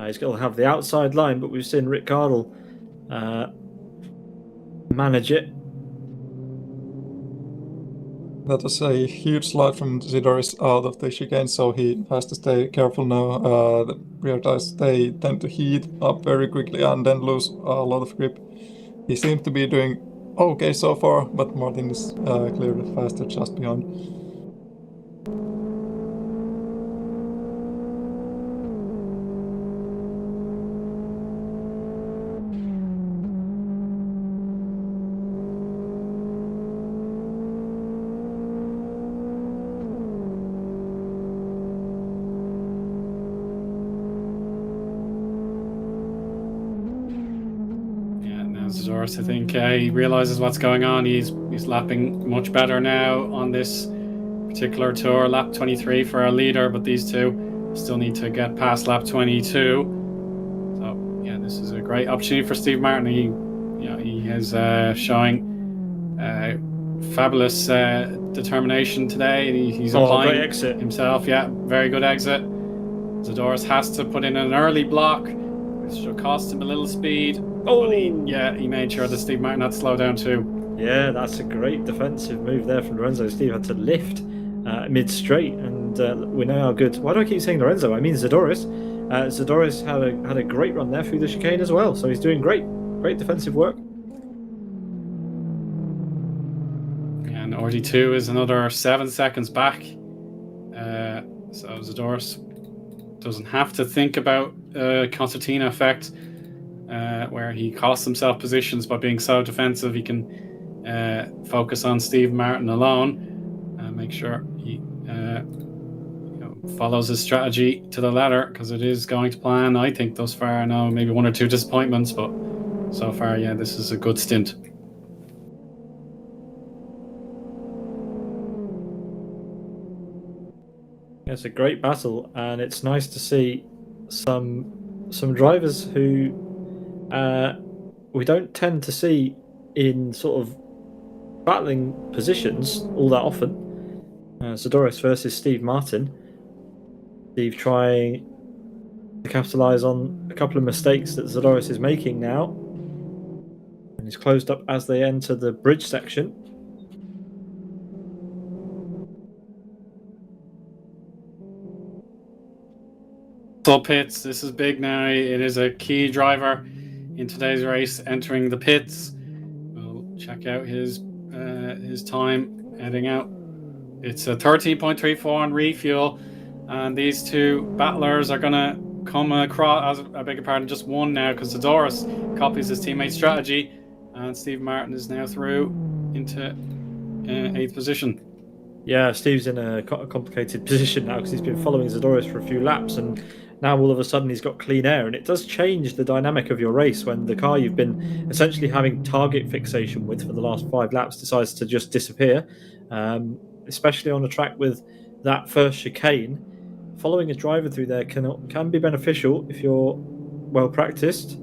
He's going to have the outside line, but we've seen Rick Gardle manage it.
That was a huge slide from Zidoris out of the chicane, so he has to stay careful now. The rear tires, they tend to heat up very quickly and then lose a lot of grip. He seems to be doing okay so far, but Martin is clearly faster just behind.
Zidoris, I think he realizes what's going on. He's lapping much better now on this particular tour. Lap 23 for our leader, but these two still need to get past lap 22. So yeah, this is a great opportunity for Steve Martin. He is showing fabulous determination today. He's applying
great exit
himself. Yeah, very good exit. Zidoris has to put in an early block, which should cost him a little speed. He made sure that Steve Martin had to slow down too.
Yeah, that's a great defensive move there from Lorenzo. Steve had to lift mid-straight, and we know how good... Why do I keep saying Lorenzo? I mean Zidoris. Zidoris had a great run there through the chicane as well, so he's doing great defensive work.
And RD2 is another 7 seconds back. So Zidoris doesn't have to think about concertina effect, where he costs himself positions by being so defensive. He can focus on Steve Martin alone and make sure he follows his strategy to the letter, because it is going to plan, I think, thus far. I know maybe one or two disappointments, but so far, yeah, this is a good stint.
It's a great battle, and it's nice to see some drivers who we don't tend to see in sort of battling positions all that often. Zidoris versus Steve Martin. Steve trying to capitalise on a couple of mistakes that Zidoris is making now, and he's closed up as they enter the bridge section.
Pits, this is big now. It is a key driver in today's race entering the pits. We'll check out his time heading out. It's a 13.34 on refuel, and these two battlers are gonna come across, I beg your pardon, just one now, because Zidoris copies his teammate's strategy, and Steve Martin is now through into 8th position.
Yeah, Steve's in a complicated position now because he's been following Zidoris for a few laps, and now all of a sudden he's got clean air, and it does change the dynamic of your race when the car you've been essentially having target fixation with for the last 5 laps decides to just disappear, especially on a track with that first chicane. Following a driver through there can be beneficial if you're well practiced.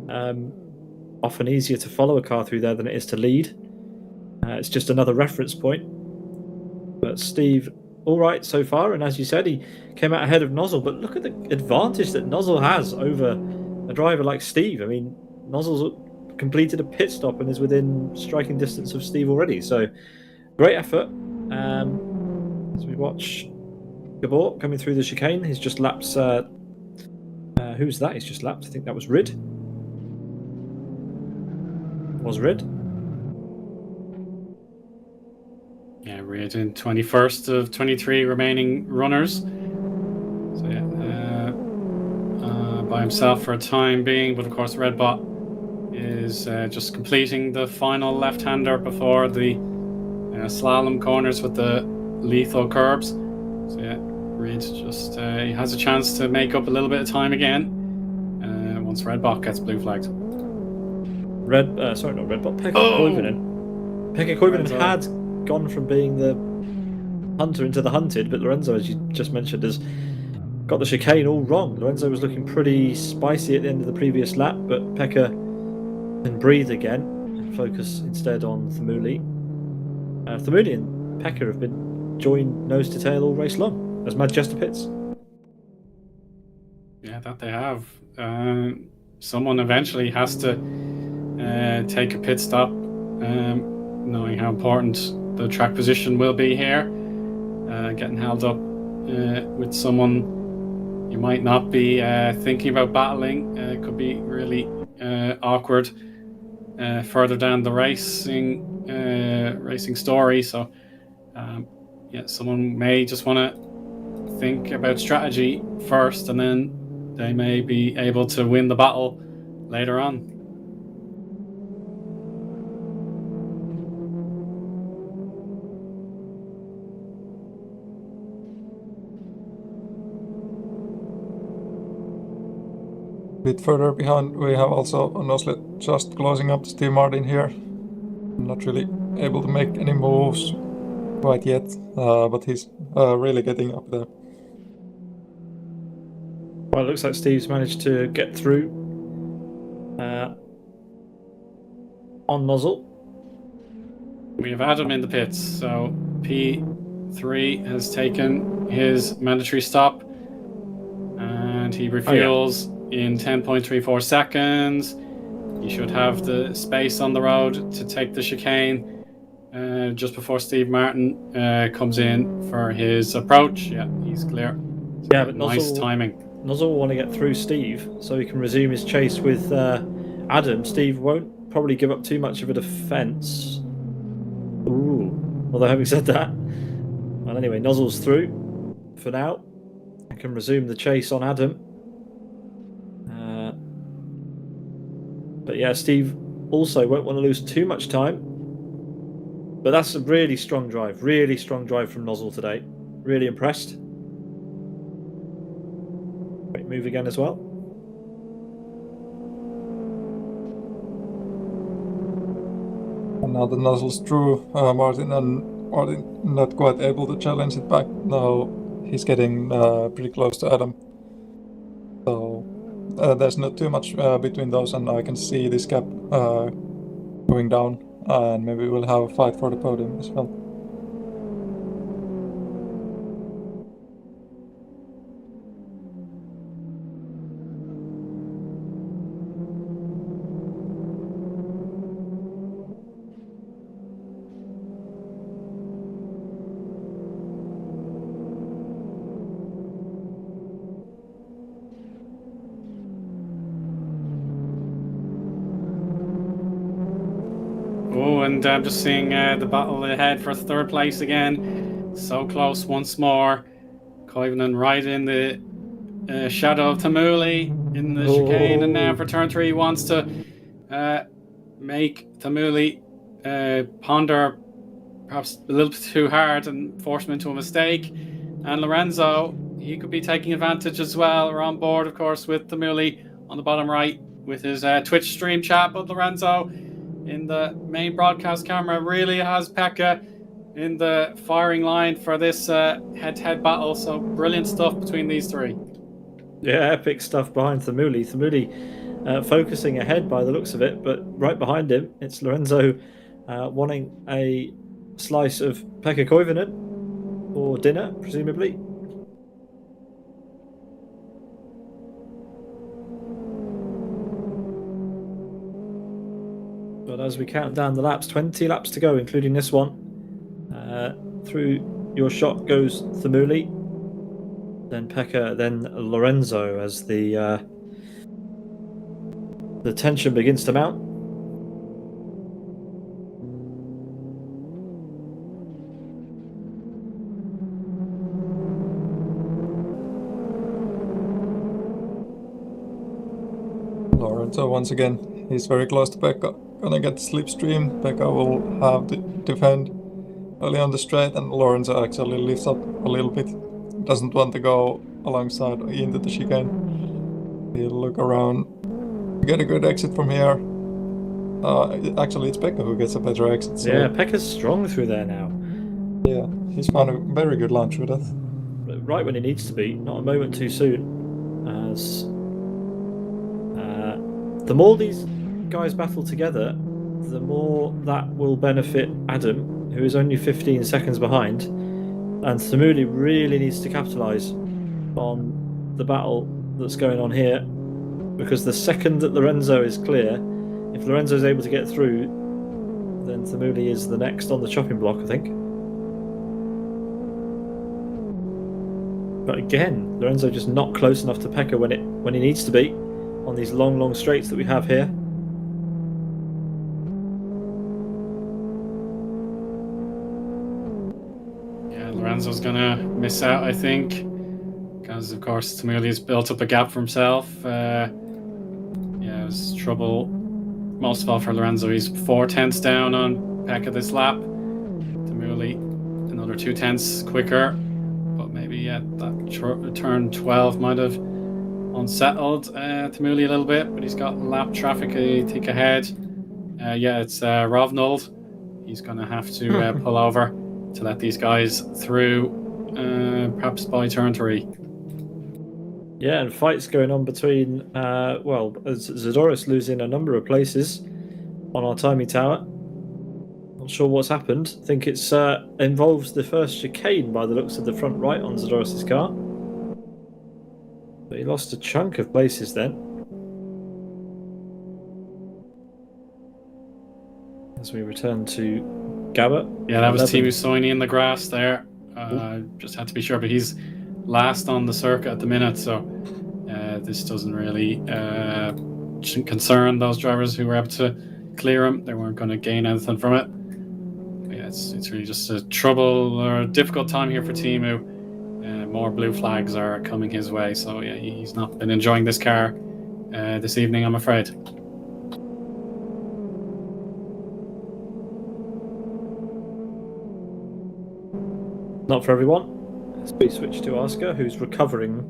Often easier to follow a car through there than it is to lead. It's just another reference point. But Steve, all right so far, and as you said, he came out ahead of Nozzle, but look at the advantage that Nozzle has over a driver like Steve. I mean, Nozzle's completed a pit stop and is within striking distance of Steve already, so great effort. As we watch Gabor coming through the chicane, he's just lapped... who's that he's just lapped? I think that was Rid. Was Rid?
Yeah, Rid in 21st of 23 remaining runners. So yeah, by himself for a time being, but of course Redbot is just completing the final left-hander before the slalom corners with the lethal curbs. So yeah, Rid just he has a chance to make up a little bit of time again once Redbot gets blue flagged.
Sorry, not Redbot. Pekka Koivunen. Pekka Koivunen had gone from being the hunter into the hunted, but Lorenzo, as you just mentioned, has got the chicane all wrong. Lorenzo was looking pretty spicy at the end of the previous lap, but Pekka can breathe again and focus instead on Thumuli. Thumuli and Pekka have been joined nose to tail all race long. as Manchester pits.
Yeah, that they have. Someone eventually has to take a pit stop, knowing how important the track position will be here. Getting held up with someone you might not be thinking about battling could be really awkward further down the racing story. So, someone may just want to think about strategy first, and then they may be able to win the battle later on.
A bit further behind, we have also Noslet just closing up Steve Martin here. Not really able to make any moves quite yet, but he's really getting up there.
Well, it looks like Steve's managed to get through on Nozzle.
We have Adam in the pits, so P3 has taken his mandatory stop, and he refuels in 10.34 seconds. You should have the space on the road to take the chicane just before Steve Martin comes in for his approach. Yeah, he's clear.
Yeah, but
nice timing.
Nozzle will want to get through Steve so he can resume his chase with Adam. Steve won't probably give up too much of a defence. Ooh. Although having said that, well, anyway, Nozzle's through for now and can resume the chase on Adam. But yeah, Steve also won't want to lose too much time. But that's a really strong drive from Nozzle today. Really impressed. Great move again as well.
And now the Nozzle's through Martin not quite able to challenge it back. Now he's getting pretty close to Adam. So there's not too much between those, and I can see this gap going down, and maybe we'll have a fight for the podium as well.
And I'm just seeing the battle ahead for third place again. So close once more. Koivunen right in the shadow of Tamuli in the chicane. And now for turn 3 wants to make Tamuli ponder perhaps a little bit too hard and force him into a mistake. And Lorenzo, he could be taking advantage as well. We're on board, of course, with Tamuli on the bottom right with his Twitch stream chat. But Lorenzo in the main broadcast camera really has Pekka in the firing line for this head-to-head battle. So brilliant stuff between these three.
Yeah, epic stuff behind Tamuli. Tamuli focusing ahead by the looks of it, but right behind him it's Lorenzo wanting a slice of Pekka Koivunen for dinner, presumably. But as we count down the laps, 20 laps to go, including this one. Through your shot goes Tamuli, then Pekka, then Lorenzo as the tension begins to mount.
Lorenzo once again, he's very close to Pekka. Gonna get the slipstream. Pekka will have to defend early on the straight, and Lorenzo actually lifts up a little bit. Doesn't want to go alongside into the chicane. He'll look around, get a good exit from here. Actually, it's Pekka who gets a better exit. So
yeah, Pekka's strong through there now.
Yeah, he's found a very good line through that.
Right when he needs to be, not a moment too soon. As the more these guys battle together, the more that will benefit Adam, who is only 15 seconds behind. And Samuli really needs to capitalise on the battle that's going on here, because the second that Lorenzo is clear, if Lorenzo is able to get through, then Samuli is the next on the chopping block, I think. But again, Lorenzo just not close enough to Pekka when he needs to be on these long straights that we have here.
Yeah, Lorenzo's gonna miss out, I think, because of course Tamuli's built up a gap for himself. Yeah, it was trouble most of all for Lorenzo. He's 4 tenths down on Pekka this lap. Tamuli another 2 tenths quicker. Maybe that turn 12 might have unsettled Tamuli a little bit, but he's got lap traffic, I think, ahead. It's Rovnold. He's going to have to pull over to let these guys through, perhaps by turn 3.
Yeah, and fights going on between, Zadoris losing a number of places on our timing tower. Not sure what's happened. I think it's involves the first chicane by the looks of the front right on Zadoris' car. But he lost a chunk of places then. As we return to Gabba.
Yeah, that was Timu Soini in the grass there. Just had to be sure, but he's last on the circuit at the minute, so this doesn't really concern those drivers who were able to clear him. They weren't going to gain anything from it. It's really just a trouble or a difficult time here for Timu. More blue flags are coming his way, so yeah, he's not been enjoying this car this evening, I'm afraid.
Not for everyone. As we switch to Oscar, who's recovering,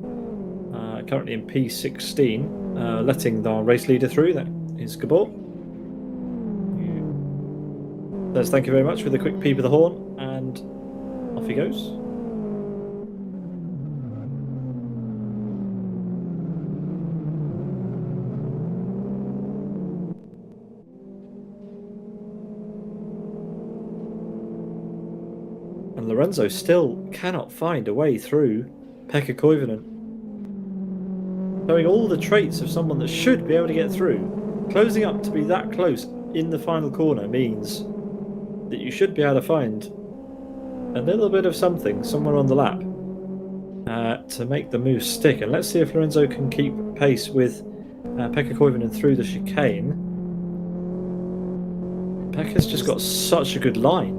currently in P16, letting the race leader through. That is Gabor. Says thank you very much with a quick peep of the horn, and off he goes. And Lorenzo still cannot find a way through Pekka Koivunen, showing all the traits of someone that should be able to get through. Closing up to be that close in the final corner means that you should be able to find a little bit of something somewhere on the lap to make the move stick. And let's see if Lorenzo can keep pace with Pekka Koivunen through the chicane. Pekka's just got such a good line.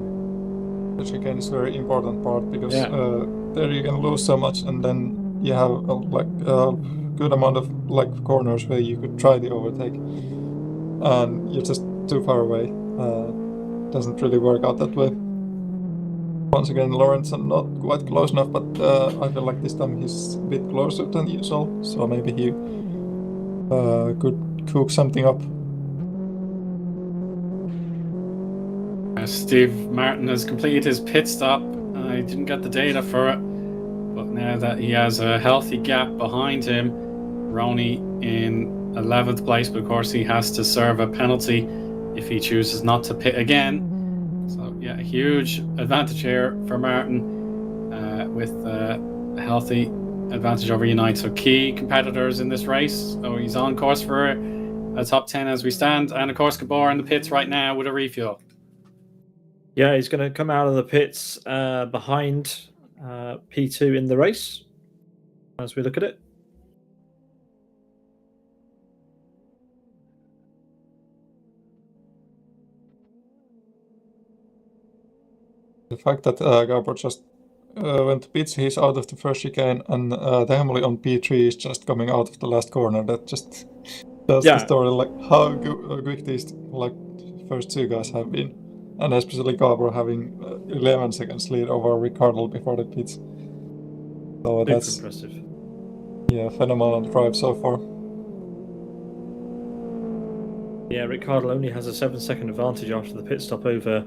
The chicane is a very important part because there you can lose so much, and then you have a good amount of corners where you could try the overtake, and you're just too far away. Doesn't really work out that way. Once again, Lawrence not quite close enough, but I feel like this time he's a bit closer than usual, so maybe he could cook something up.
Steve Martin has completed his pit stop. I didn't get the data for it, but now that he has a healthy gap behind him, Rony in 11th place, but of course he has to serve a penalty if he chooses not to pit again. So yeah, a huge advantage here for Martin with a healthy advantage over Unite. So key competitors in this race. So he's on course for a top 10 as we stand. And of course Gabor in the pits right now with a refuel.
Yeah, he's going to come out of the pits behind P2 in the race as we look at it.
The fact that Gabor just went to pits, he's out of the first chicane, and Dehemoli on P3 is just coming out of the last corner. That just tells the story, how quick these first two guys have been. And especially Gabor having 11 seconds lead over Ricardo before the pits. So that's
impressive.
Yeah, phenomenal drive so far.
Yeah, Ricardo only has a 7-second advantage after the pit stop over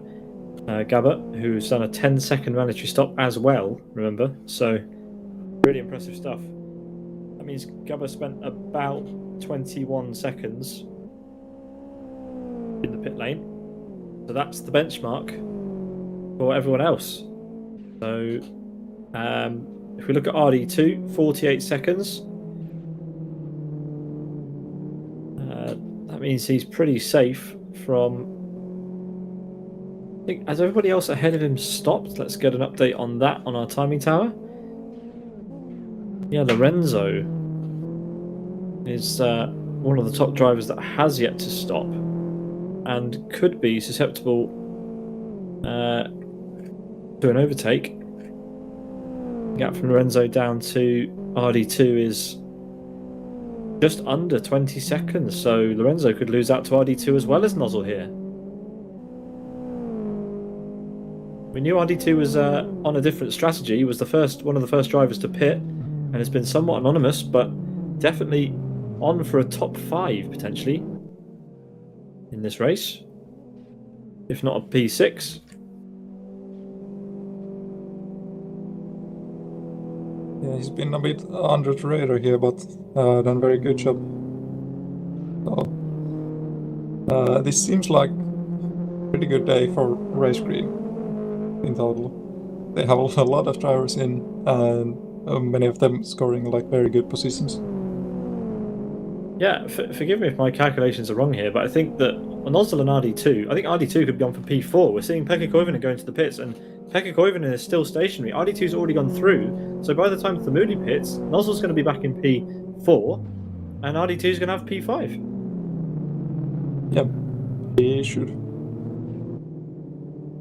Gabba, who's done a 10-second mandatory stop as well, remember? So, really impressive stuff. That means Gabba spent about 21 seconds in the pit lane. So that's the benchmark for everyone else. So If we look at RD2, 48 seconds. That means he's pretty safe from... I think, has everybody else ahead of him stopped? Let's get an update on that on our timing tower. Yeah, Lorenzo is one of the top drivers that has yet to stop and could be susceptible to an overtake. Gap from Lorenzo down to RD2 is just under 20 seconds, so Lorenzo could lose out to RD2 as well as Nozzle here. We knew RD2 was on a different strategy. He was one of the first drivers to pit, and has been somewhat anonymous, but definitely on for a top 5 potentially in this race, if not a P6.
Yeah, he's been a bit under the radar here, but done very good job. So, this seems like a pretty good day for race green in total. They have a lot of drivers in, and many of them scoring like very good positions.
Yeah, forgive me if my calculations are wrong here, but I think that on Nozzle and RD2, I think RD2 could be on for P4. We're seeing Pekka Koivunen going to the pits, and Pekka Koivunen is still stationary. RD2's already gone through, so by the time Thamudi pits, Nozzle's going to be back in P4, and RD2's going to have P5.
Yep, he should.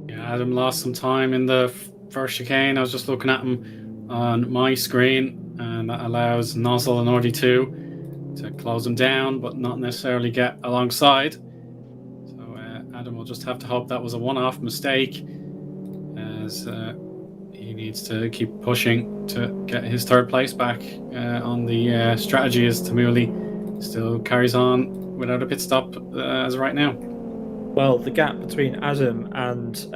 Yeah, Adam lost some time in the first chicane. I was just looking at him on my screen, and that allows Nozzle and RD2 to close him down, but not necessarily get alongside. So Adam will just have to hope that was a one-off mistake, as he needs to keep pushing to get his third place back on the strategy, as Thamudi still carries on without a pit stop as of right now.
Well, the gap between Adam and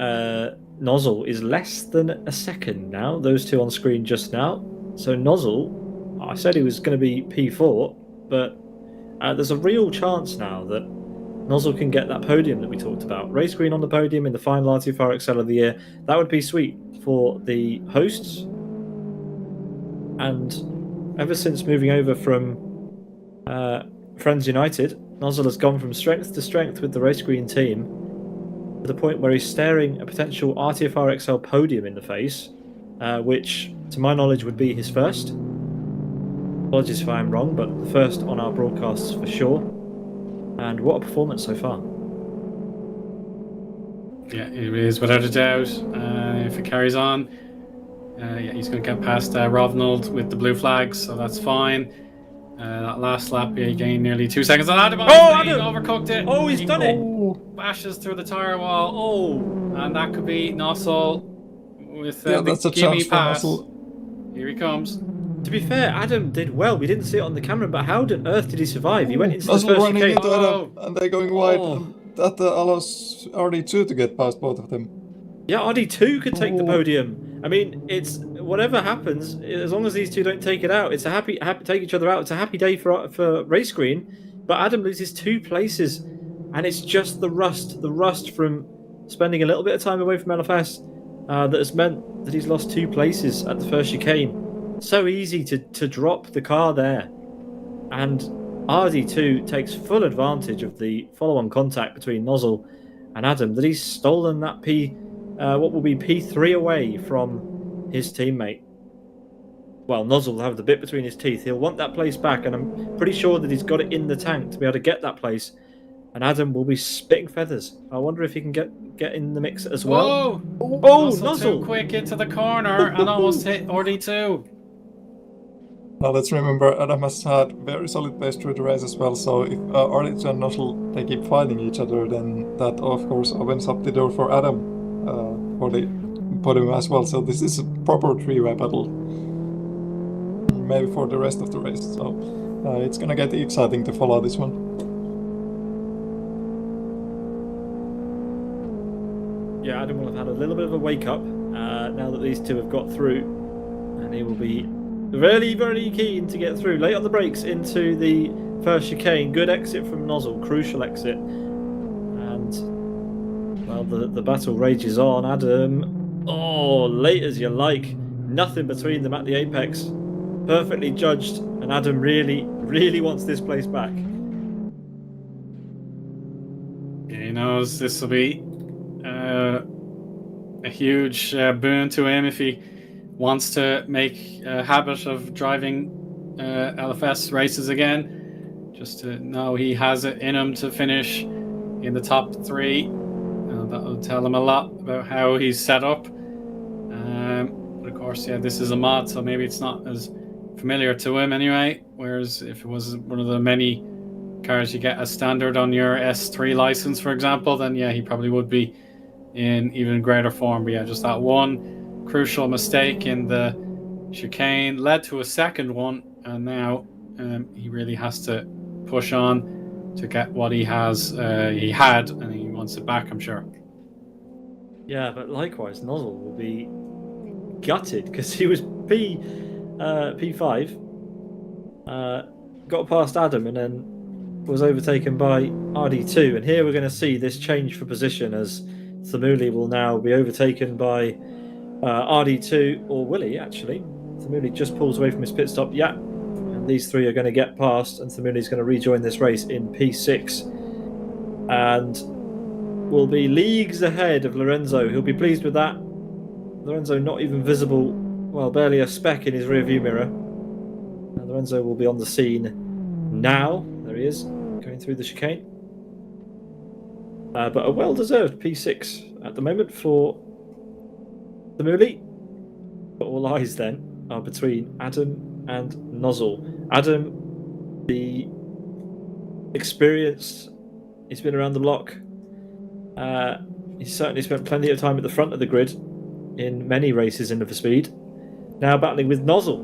Nozzle is less than a second now. Those two on screen just now. So Nozzle, I said he was going to be P4, but there's a real chance now that Nozzle can get that podium that we talked about. Race green on the podium in the final RTFR XL of the year. That would be sweet for the hosts. And ever since moving over from Friends United, Nozzle has gone from strength to strength with the race green team, to the point where he's staring a potential RTFR XL podium in the face, which, to my knowledge, would be his first. Apologies if I am wrong, but the first on our broadcasts for sure. And what a performance so far.
Yeah, it is without a doubt. If it carries on, yeah, he's going to get past Rovnold with the blue flags, so that's fine. That last lap, he gained nearly 2 seconds on Adam.
Adam!
Overcooked it.
Oh, he's done it!
Bashes through the tyre wall. Oh, and that could be Nozzle with
Yeah, that's a chance for
pass.
Nozzle.
Here he comes.
To be fair, Adam did well. We didn't see it on the camera, but how on earth did he survive? He went into the
Nozzle
first
running
chicane.
into Adam, and they're going wide.
Oh.
And that allows RD2 to get past both of them.
Yeah, RD2 could take the podium. I mean, it's whatever happens, as long as these two don't take it out, it's a happy take each other out. It's a happy day for race green. But Adam loses 2 places, and it's just the rust from spending a little bit of time away from LFS that has meant that he's lost 2 places at the first chicane. So easy to drop the car there, and RD2 takes full advantage of the follow-on contact between Nozzle and Adam, that he's stolen that what will be P3 away from his teammate. Well, Nozzle will have the bit between his teeth. He'll want that place back, and I'm pretty sure that he's got it in the tank to be able to get that place. And Adam will be spitting feathers. I wonder if he can get in the mix as well.
Whoa!
Oh,
Nozzle! Too quick into the corner and almost hit RD2.
Now let's remember, Adam has had very solid pace through the race as well, so if RD2 and Nozzle, they keep fighting each other, then that of course opens up the door for Adam for the podium as well. So this is a proper 3-way battle, maybe for the rest of the race. So it's gonna get exciting to follow this one.
Yeah, Adam will have had a little bit of a wake up now that these two have got through, and he will be very, very keen to get through. Late on the brakes into the first chicane. Good exit from Nozzle, crucial exit. And, well, the battle rages on. Adam, late as you like. Nothing between them at the apex. Perfectly judged, and Adam really, really wants this place back.
He knows this will be a huge boon to him if he wants to make a habit of driving LFS races again. Just to know he has it in him to finish in the top 3. That'll tell him a lot about how he's set up. But of course, this is a mod, so maybe it's not as familiar to him anyway. Whereas if it was one of the many cars you get as standard on your S3 license, for example, then he probably would be in even greater form. But just that one crucial mistake in the chicane led to a second one, and now he really has to push on to get what he had, and he wants it back, I'm sure.
Yeah, but likewise, Nozzle will be gutted because he was P5, got past Adam, and then was overtaken by RD2. And here we're going to see this change for position as Thamuli will now be overtaken by RD2, or Willie actually. Thamuli just pulls away from his pit stop. Yeah. And these three are going to get past, and Thamuli's going to rejoin this race in P6. And will be leagues ahead of Lorenzo. He'll be pleased with that. Lorenzo not even visible, well, barely a speck in his rearview mirror. And Lorenzo will be on the scene now. There he is, going through the chicane. But a well-deserved P6 at the moment for Thamuli. But all eyes then are between Adam and Nozzle. Adam, the experienced, he's been around the block. He's certainly spent plenty of time at the front of the grid in many races in the for speed. Now battling with Nozzle,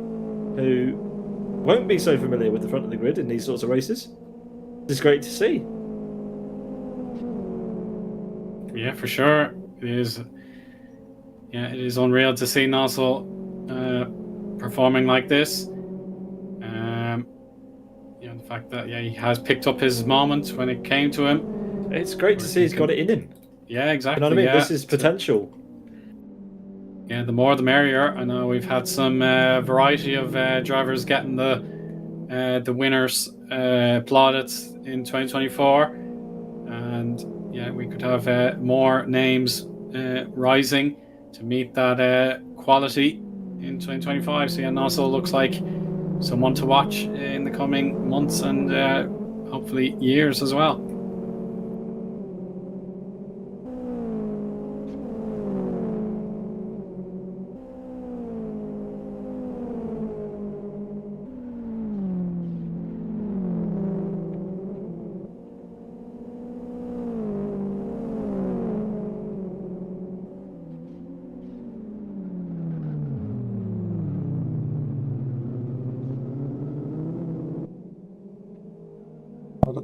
who won't be so familiar with the front of the grid in these sorts of races. This is great to see.
Yeah, for sure. It is. Yeah, it is unreal to see Nozzle performing like this. The fact that he has picked up his moment when it came to him.
It's great to see he's got it in him.
Yeah, exactly.
You know what I mean? This is potential.
Yeah, the more the merrier. I know we've had some variety of drivers getting the winners plaudits in 2024, and we could have more names rising to meet that quality in 2025. So Nozzle looks like someone to watch in the coming months and hopefully years as well.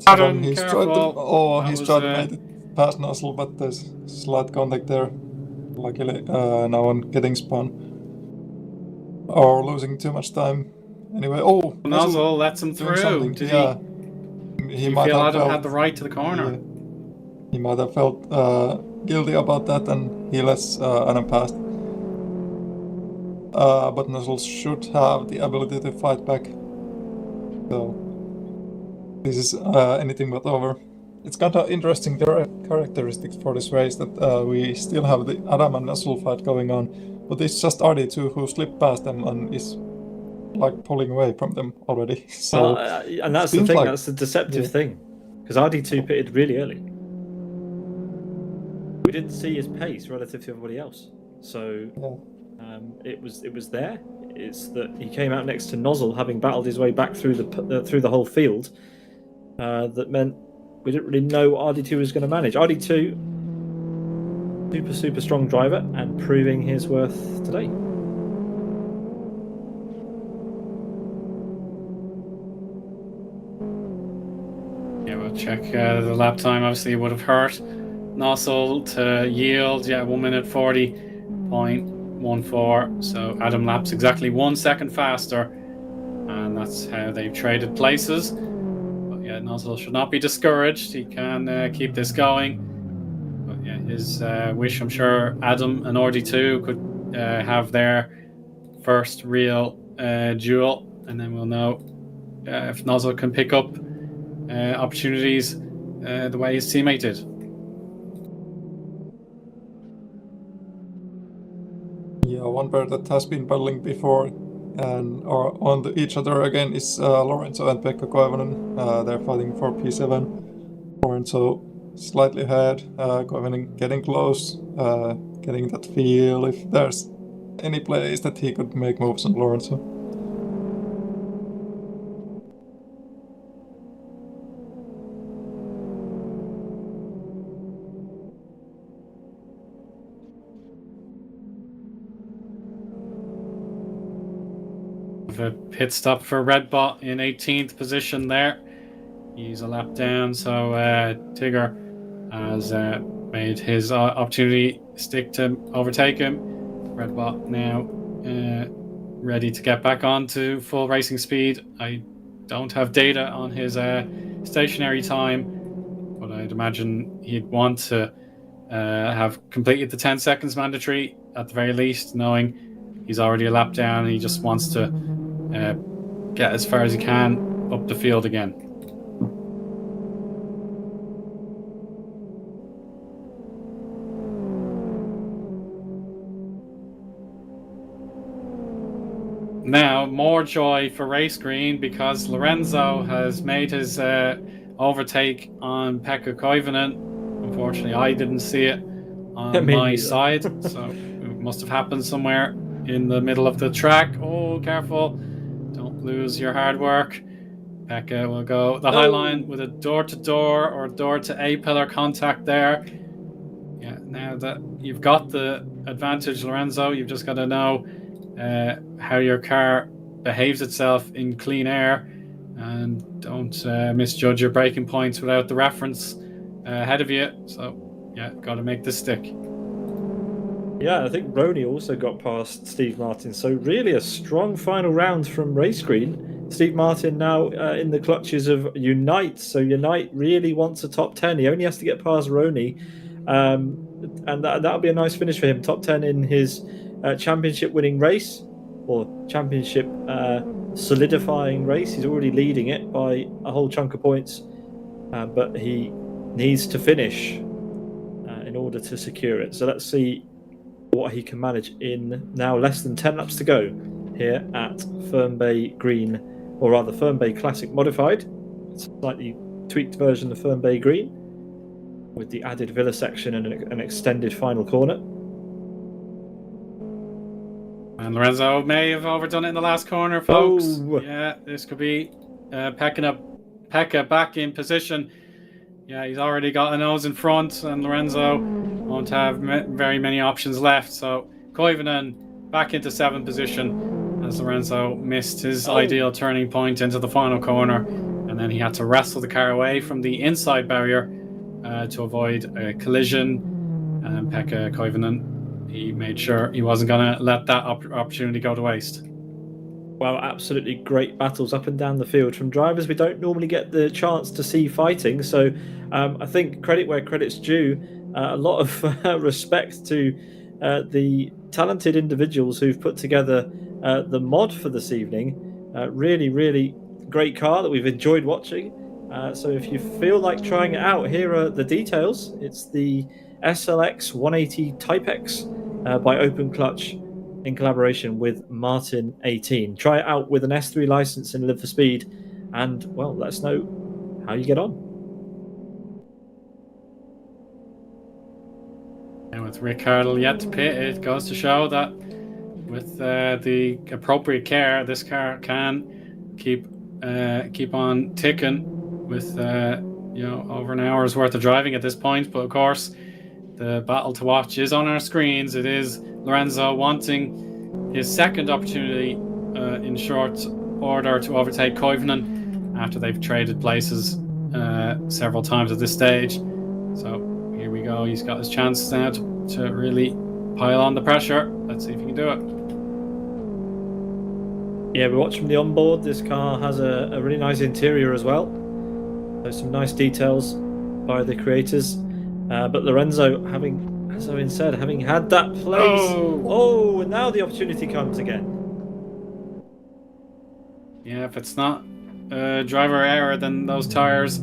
Adam, he's tried to make it past Nozzle, but there's slight contact there. Luckily, no one getting spun or losing too much time. Anyway,
Nozzle lets him through. Did he might have Adam had the right to the corner?
Yeah, he might have felt guilty about that, and he lets Adam past. But Nozzle should have the ability to fight back. So this is anything but over. It's kind of interesting characteristics for this race that we still have the Adam and Nozzle fight going on, but it's just RD2 who slipped past them and is like pulling away from them already. So,
and that's the thing, that's the deceptive thing, because RD2 pitted really early. We didn't see his pace relative to everybody else, so it was there. It's that he came out next to Nozzle, having battled his way back through the whole field. That meant we didn't really know what RD2 was going to manage. RD2, super strong driver and proving his worth today.
Yeah, we'll check the lap time. Obviously, it would have hurt Nozzle to yield. 1 minute 40.14. So Adam laps exactly 1 second faster, and that's how they've traded places. Nozzle should not be discouraged. He can keep this going. But his wish, I'm sure Adam and RD2 could have their first real duel, and then we'll know if Nozzle can pick up opportunities the way his teammate did.
Yeah, one pair that has been battling before and are on each other again is Lorenzo and Pekka Koivunen. They're fighting for P7. Lorenzo slightly ahead, Koivunen getting close, getting that feel if there's any place that he could make moves on Lorenzo.
A pit stop for Redbot in 18th position there. He's a lap down, so Tigger has made his opportunity stick to overtake him. Redbot now ready to get back on to full racing speed. I don't have data on his stationary time, but I'd imagine he'd want to have completed the 10 seconds mandatory at the very least, knowing he's already a lap down and he just wants to get as far as he can up the field again. Now, more joy for Race Green because Lorenzo has made his overtake on Pekka Koivunen. Unfortunately, I didn't see it on my side, so it must have happened somewhere in the middle of the track. Oh, careful. Don't lose your hard work. Pekka will go the high line with a door-to-door or door-to-A-pillar contact there. Yeah, now that you've got the advantage, Lorenzo, you've just got to know how your car behaves itself in clean air and don't misjudge your braking points without the reference ahead of you. So, yeah, got to make this stick.
Yeah, I think Rony also got past Steve Martin. So really a strong final round from Race Green. Steve Martin now in the clutches of Unite. So Unite really wants a top 10. He only has to get past Rony. And that'll be a nice finish for him. Top 10 in his championship winning race or championship solidifying race. He's already leading it by a whole chunk of points. But he needs to finish in order to secure it. So let's see what he can manage in now less than 10 laps to go here at Fern Bay Green, or rather Fern Bay Classic Modified. It's a slightly tweaked version of Fern Bay Green with the added Villa section and an extended final corner.
And Lorenzo may have overdone it in the last corner, folks.
Oh.
Yeah, this could be Pekka back in position. Yeah, he's already got a nose in front, and Lorenzo won't have very many options left. So Koivunen back into 7th position as Lorenzo missed his ideal turning point into the final corner, and then he had to wrestle the car away from the inside barrier to avoid a collision. And Pekka Koivunen, he made sure he wasn't going to let that opportunity go to waste.
Well, absolutely great battles up and down the field from drivers we don't normally get the chance to see fighting. So I think credit where credit's due. A lot of respect to the talented individuals who've put together the mod for this evening. Really, really great car that we've enjoyed watching. So if you feel like trying it out, here are the details. It's the SLX 180 Type X by Open Clutch in collaboration with Martin 18. Try it out with an S3 license and Live for Speed, and well, let us know how you get on.
And with Rick Hurdle yet to pit, it goes to show that with the appropriate care, this car can keep on ticking with over an hour's worth of driving at this point. But of course, the battle to watch is on our screens. It is Lorenzo wanting his second opportunity in short order to overtake Koivunen after they've traded places several times at this stage. So here we go. He's got his chance now to really pile on the pressure. Let's see if he can do it.
Yeah, we watch from the onboard. This car has a really nice interior as well. There's some nice details by the creators. But Lorenzo, as Owen said, having had that place. Oh, and now the opportunity comes again.
Yeah, if it's not driver error, then those tires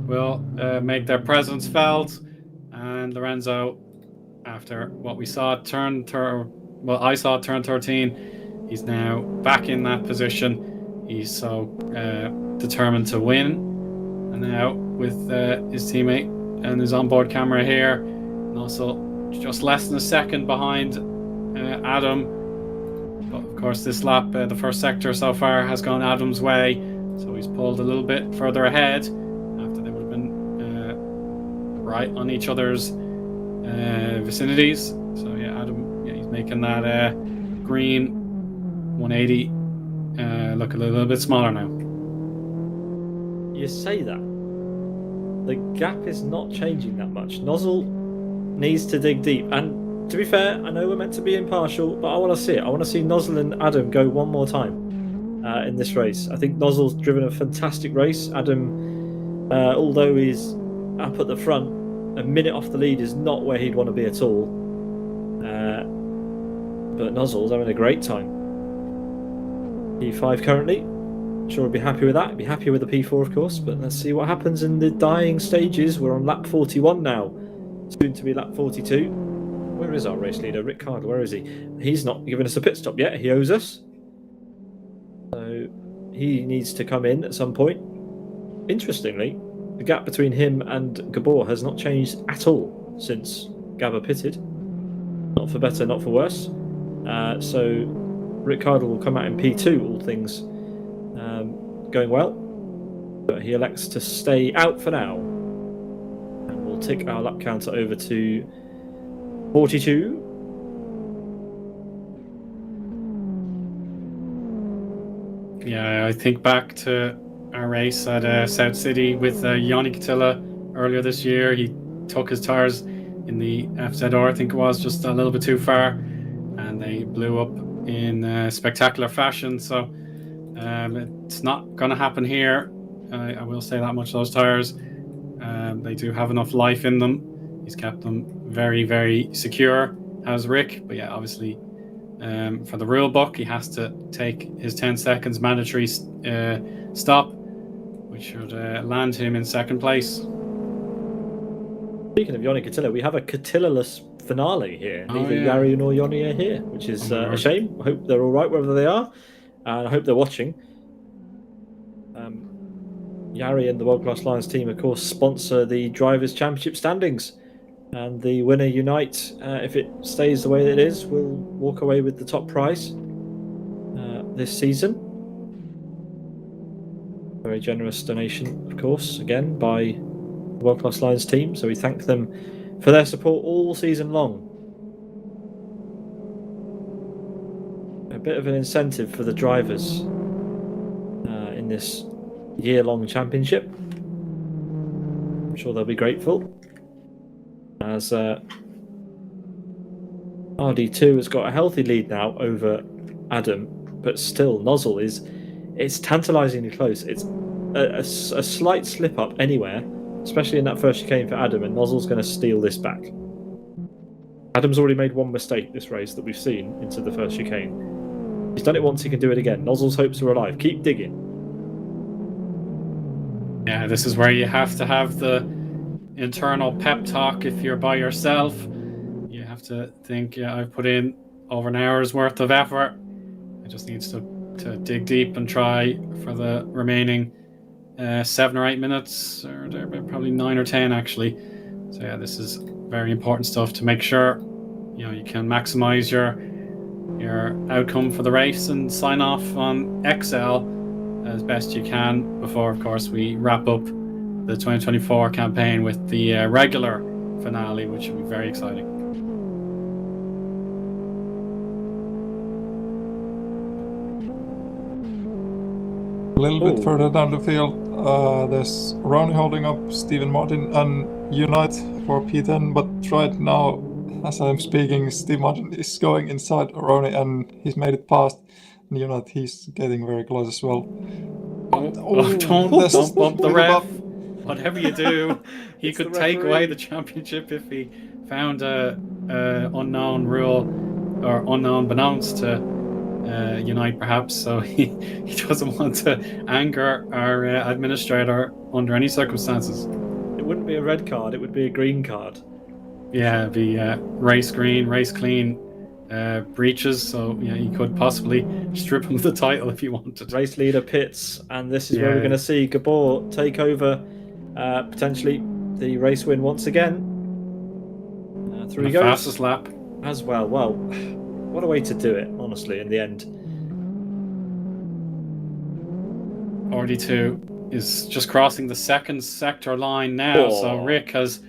will make their presence felt. And Lorenzo, after what we saw at I saw at turn 13, he's now back in that position. He's so determined to win. And now with his teammate and his onboard camera here, and also just less than a second behind Adam. But of course, this lap, the first sector so far has gone Adam's way, so he's pulled a little bit further ahead after they would have been right on each other's vicinities. So yeah, Adam, yeah, he's making that green 180 look a little bit smaller now.
You say that. The gap is not changing that much. Nozzle needs to dig deep. And to be fair, I know we're meant to be impartial, but I want to see it. I want to see Nozzle and Adam go one more time in this race. I think Nozzle's driven a fantastic race. Adam, although he's up at the front, a minute off the lead is not where he'd want to be at all. But Nozzle's having a great time. P5 currently. Sure, I'll be happy with that. I'd be happy with the P4, of course, but let's see what happens in the dying stages. We're on lap 41 now, soon to be lap 42. Where is our race leader? Rick Card, where is he? He's not given us a pit stop yet. He owes us. So he needs to come in at some point. Interestingly, the gap between him and Gabor has not changed at all since Gabba pitted. Not for better, not for worse. So Rick Card will come out in P2, all things going well, but he elects to stay out for now, and we'll tick our lap counter over to 42.
Yeah, I think back to our race at South City with Yanni Catilla earlier this year. He took his tires in the FZR, I think it was, just a little bit too far, and they blew up in spectacular fashion. So it's not going to happen here. I will say that much. Those tires, they do have enough life in them. He's kept them very, very secure, as Rick. But yeah, obviously, for the rule book, he has to take his 10 seconds mandatory stop, which should land him in second place.
Speaking of Yoni Catilla, we have a Catilla-less finale here. Neither Yari nor Yoni are here, which is a shame. I hope they're all right wherever they are. And I hope they're watching. Yari and the World Class Lions team, of course, sponsor the Drivers' Championship standings. And the winner unite, if it stays the way that it is, will walk away with the top prize this season. Very generous donation, of course, again, by the World Class Lions team. So we thank them for their support all season long. A bit of an incentive for the drivers in this year-long championship. I'm sure they'll be grateful, as RD2 has got a healthy lead now over Adam, but still Nozzle it's tantalisingly close. It's a slight slip up anywhere, especially in that first chicane for Adam, and Nozzle's going to steal this back. Adam's already made one mistake this race that we've seen into the first chicane. He's done it once, he can do it again. Nozzle's hopes are alive. Keep digging.
Yeah, this is where you have to have the internal pep talk if you're by yourself. You have to think, yeah, I've put in over an hour's worth of effort. I just need to dig deep and try for the remaining 7 or 8 minutes, or probably 9 or 10 actually. So yeah, this is very important stuff to make sure you can maximize your outcome for the race and sign off on Excel as best you can before, of course, we wrap up the 2024 campaign with the regular finale, which will be very exciting.
A little bit further down the field, there's Rony holding up Stephen Martin and Unite for P10, but right now, as I'm speaking, Steve Martin is going inside Rony and he's made it past. And Unite, he's getting very close as well.
Don't bump the ref. Whatever you do, he could take away the championship if he found a unknown rule or unknown unbeknownst to Unite, perhaps. So he doesn't want to anger our administrator under any circumstances.
It wouldn't be a red card; it would be a green card.
Yeah, it'd be race green, race clean, breaches. So yeah, he could possibly strip him of the title if he wanted.
Race leader pits, and this is where we're going to see Gabor take over, potentially the race win once again. Through he goes.
Fastest lap
as well. Well, what a way to do it, honestly, in the end.
RD2 is just crossing the second sector line now, so Rick has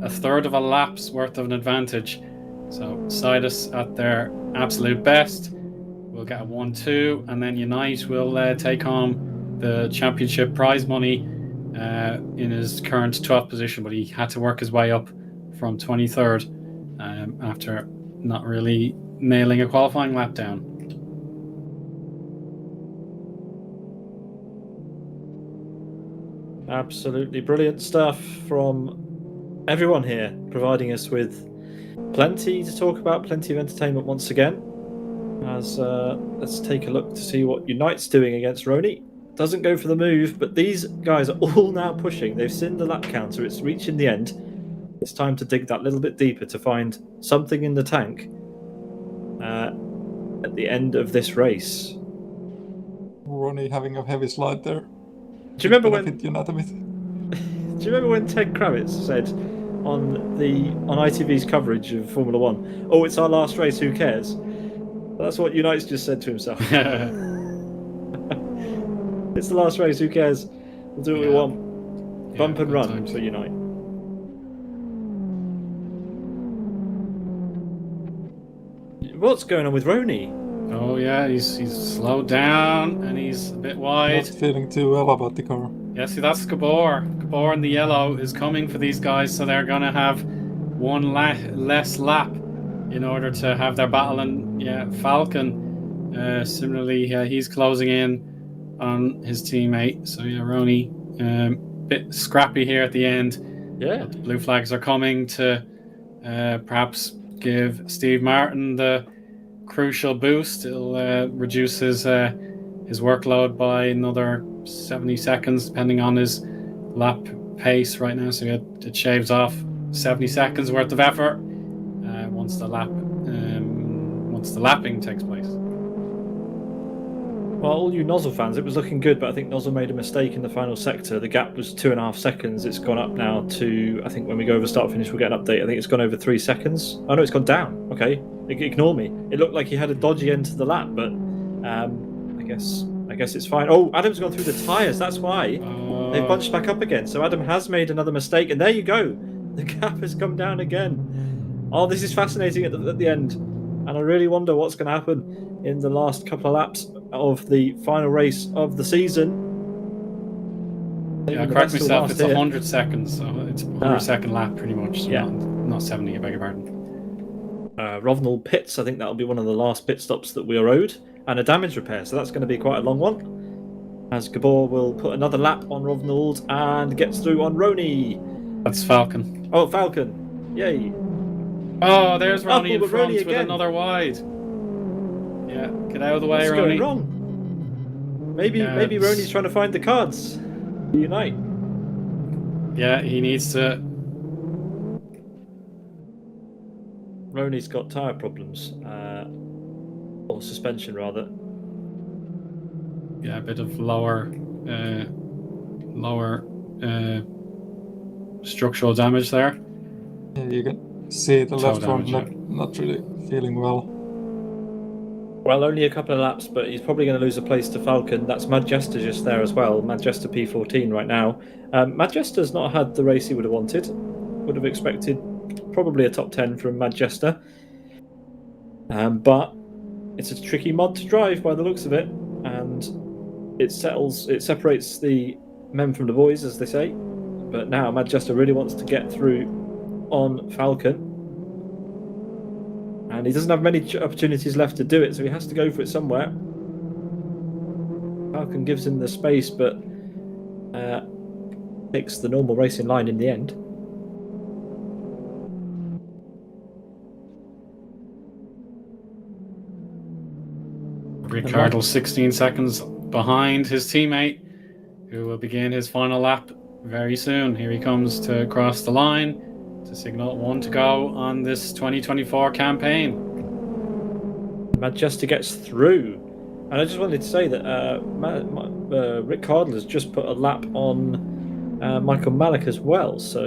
a third of a lap's worth of an advantage. So Sidus at their absolute best will get a 1-2, and then Unite will take home the championship prize money in his current 12th position, but he had to work his way up from 23rd after not really nailing a qualifying lap down.
Absolutely brilliant stuff from everyone here, providing us with plenty to talk about, plenty of entertainment once again. As let's take a look to see what Unite's doing against Rony. Doesn't go for the move, but these guys are all now pushing. They've seen the lap counter. It's reaching the end. It's time to dig that little bit deeper to find something in the tank at the end of this race.
Rony having a heavy slide there.
Do you remember when?
Do you
remember when Ted Kravitz said on ITV's coverage of Formula One, "Oh, it's our last race. Who cares?" That's what Unite's just said to himself. It's the last race. Who cares? We'll do what we want. Bump and run for Unite. What's going on with Rony?
Oh yeah, he's slowed down and he's a bit wide.
Not feeling too well about the car.
Yeah, see, that's Gabor. Gabor in the yellow is coming for these guys, so they're going to have one less lap in order to have their battle. And yeah, Falcon, similarly, he's closing in on his teammate. So yeah, Rony, bit scrappy here at the end.
Yeah,
but the blue flags are coming to perhaps give Steve Martin the crucial boost. It'll reduce his workload by another 70 seconds, depending on his lap pace right now. So it shaves off 70 seconds worth of effort once the lapping takes place.
Well, all you Nozzle fans, it was looking good, but I think Nozzle made a mistake in the final sector. The gap was 2.5 seconds. It's gone up now to, I think when we go over start finish, we'll get an update. I think it's gone over 3 seconds. Oh no, it's gone down. Okay, ignore me. It looked like he had a dodgy end to the lap, but I guess it's fine. Oh, Adam's gone through the tyres. That's why they've bunched back up again. So Adam has made another mistake, and there you go. The gap has come down again. Oh, this is fascinating at the end, and I really wonder what's going to happen in the last couple of laps of the final race of the season.
Yeah, correct myself. It's 100 seconds, so it's 100-second lap pretty much. So not 70. I beg your pardon.
Rovnall pits. I think that'll be one of the last pit stops that we are owed, and a damage repair. So that's going to be quite a long one. As Gabor will put another lap on Rovnall and gets through on Rony.
That's Falcon.
Oh, Falcon! Yay!
Oh, there's Rony in front
with
another wide. Yeah, get out of the way,
What's
Rony.
going wrong? Maybe Rony's trying to find the cards. Unite.
Yeah, he needs to.
Rony's got tyre problems, or suspension rather.
Yeah, a bit of lower structural damage there.
Yeah, you can see the left front not really feeling well.
Well, only a couple of laps, but he's probably going to lose a place to Falcon. That's Madjester just there as well. Madjester P14 right now. Madjester's not had the race he would have wanted. Would have expected probably a top 10 from Madjester. But it's a tricky mod to drive by the looks of it. And it separates the men from the boys, as they say. But now Madjester really wants to get through on Falcon. And he doesn't have many opportunities left to do it, so he has to go for it somewhere. Falcon gives him the space, but takes the normal racing line in the end.
Ricciardo 16 seconds behind his teammate, who will begin his final lap very soon. Here he comes to cross the line to signal 1 to go on this 2024 campaign.
Manchester gets through. And I just wanted to say that Rick Cardle has just put a lap on Michael Malik as well. So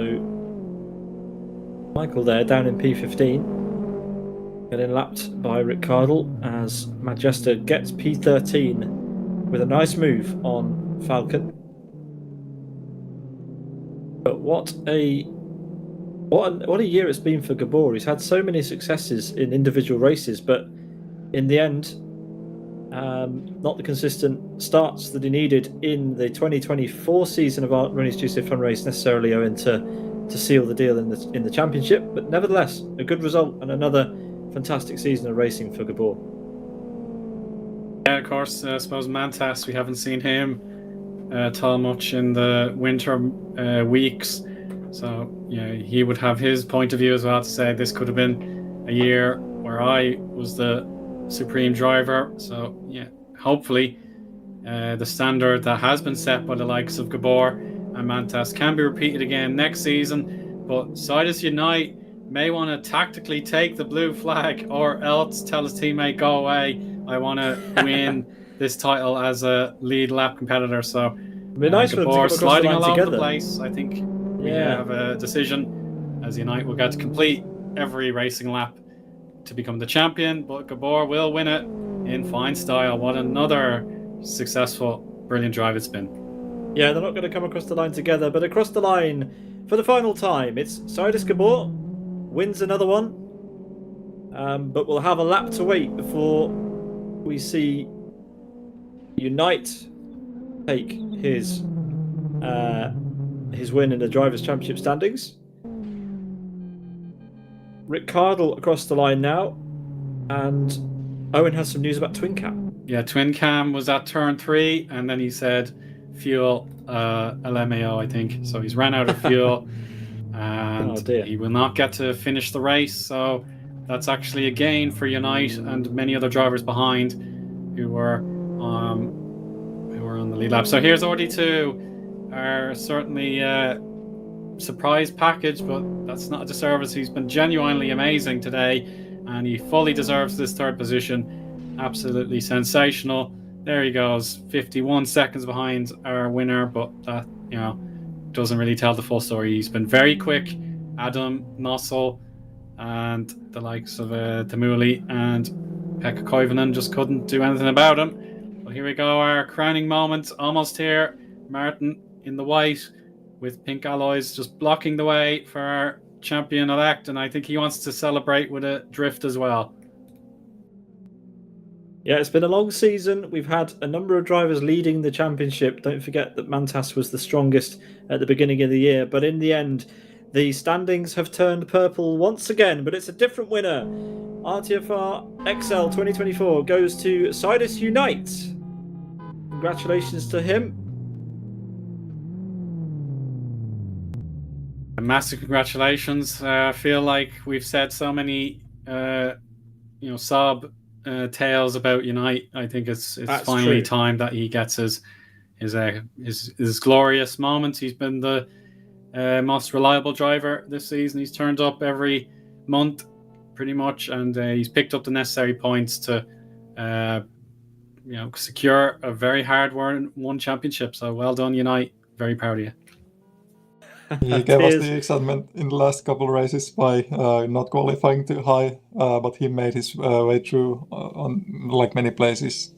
Michael there down in P15, getting lapped by Rick Cardle as Manchester gets P13 with a nice move on Falcon. But what a year it's been for Gabor. He's had so many successes in individual races, but in the end, not the consistent starts that he needed in the 2024 season of Ronnie's GC Fun Race necessarily owing to seal the deal in the championship. But nevertheless, a good result and another fantastic season of racing for Gabor.
Yeah, of course. I suppose Mantas, we haven't seen him tall much in the winter weeks, so he would have his point of view as well to say this could have been a year where I was the supreme driver. So hopefully the standard that has been set by the likes of Gabor and Mantas can be repeated again next season. But Sidus Unite may want to tactically take the blue flag, or else tell his teammate, go away, I want to win this title as a lead lap competitor. So
it'd be nice for them to come across
sliding
the line
all over
together.
the place. I think we have a decision as Unite will get to complete every racing lap to become the champion, but Gabor will win it in fine style. What another successful, brilliant drive it's been.
Yeah, they're not going to come across the line together, but across the line for the final time, it's Sidus Gabor wins another one, but we'll have a lap to wait before we see Unite take his win in the Drivers' Championship standings. Rick Cardle across the line now, and Owen has some news about Twin Cam.
Yeah, Twin Cam was at turn 3, and then he said fuel LMAO, I think. So he's ran out of fuel, and he will not get to finish the race. So that's actually a gain for Unite and many other drivers behind who were on the lead lap. So here's RD2, our certainly surprise package, but that's not a disservice. He's been genuinely amazing today, and he fully deserves this third position. Absolutely sensational. There he goes, 51 seconds behind our winner, but that doesn't really tell the full story. He's been very quick. Adam Nossel and the likes of Tamuli and Pekka Koivunen just couldn't do anything about him. Well, here we go, our crowning moment, almost here. Martin in the white with pink alloys just blocking the way for our champion-elect, and I think he wants to celebrate with a drift as well.
Yeah, it's been a long season. We've had a number of drivers leading the championship. Don't forget that Mantas was the strongest at the beginning of the year, but in the end, the standings have turned purple once again, but it's a different winner. RTFR XL 2024 goes to Sidus Unite. Congratulations to him.
Massive congratulations. I feel like we've said so many sob tales about Unite. I think it's finally time that he gets his glorious moments. He's been the most reliable driver this season. He's turned up every month pretty much, and he's picked up the necessary points to secure a very hard-won championship. So well done, Unite. Very proud of you.
He gave us the excitement in the last couple of races by not qualifying too high, but he made his way through on like many places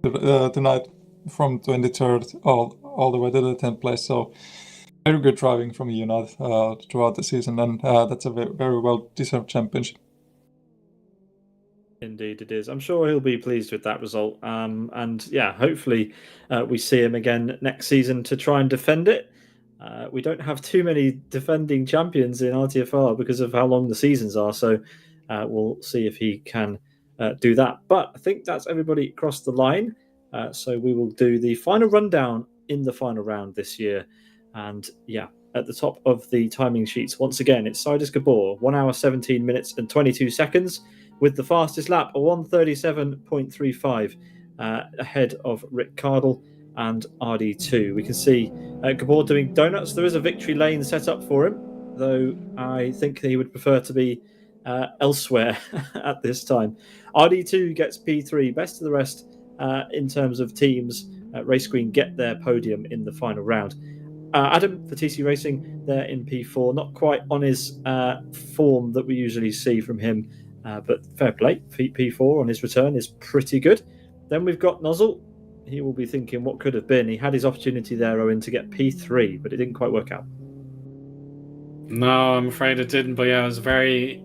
tonight, from 23rd all the way to the 10th place. So very good driving from Unite throughout the season, and that's a very well-deserved championship.
Indeed it is. I'm sure he'll be pleased with that result. And yeah, hopefully we see him again next season to try and defend it. We don't have too many defending champions in RTFR because of how long the seasons are, so we'll see if he can do that. But I think that's everybody across the line, so we will do the final rundown in the final round this year. And yeah, at the top of the timing sheets, once again, it's Sidus Gabor, 1 hour 17 minutes and 22 seconds, with the fastest lap, a 1:37.35, ahead of Rick Cardle and RD2. We can see Gabor doing donuts. There is a victory lane set up for him, though I think he would prefer to be elsewhere at this time. RD2 gets P3, best of the rest in terms of teams. Race Green get their podium in the final round. Adam for TC Racing, there in P4, not quite on his form that we usually see from him, but fair play. P4 on his return is pretty good. Then we've got Nozzle. He will be thinking what could have been. He had his opportunity there, Owen, to get P3, but it didn't quite work out.
No, I'm afraid it didn't. But yeah, it was a very,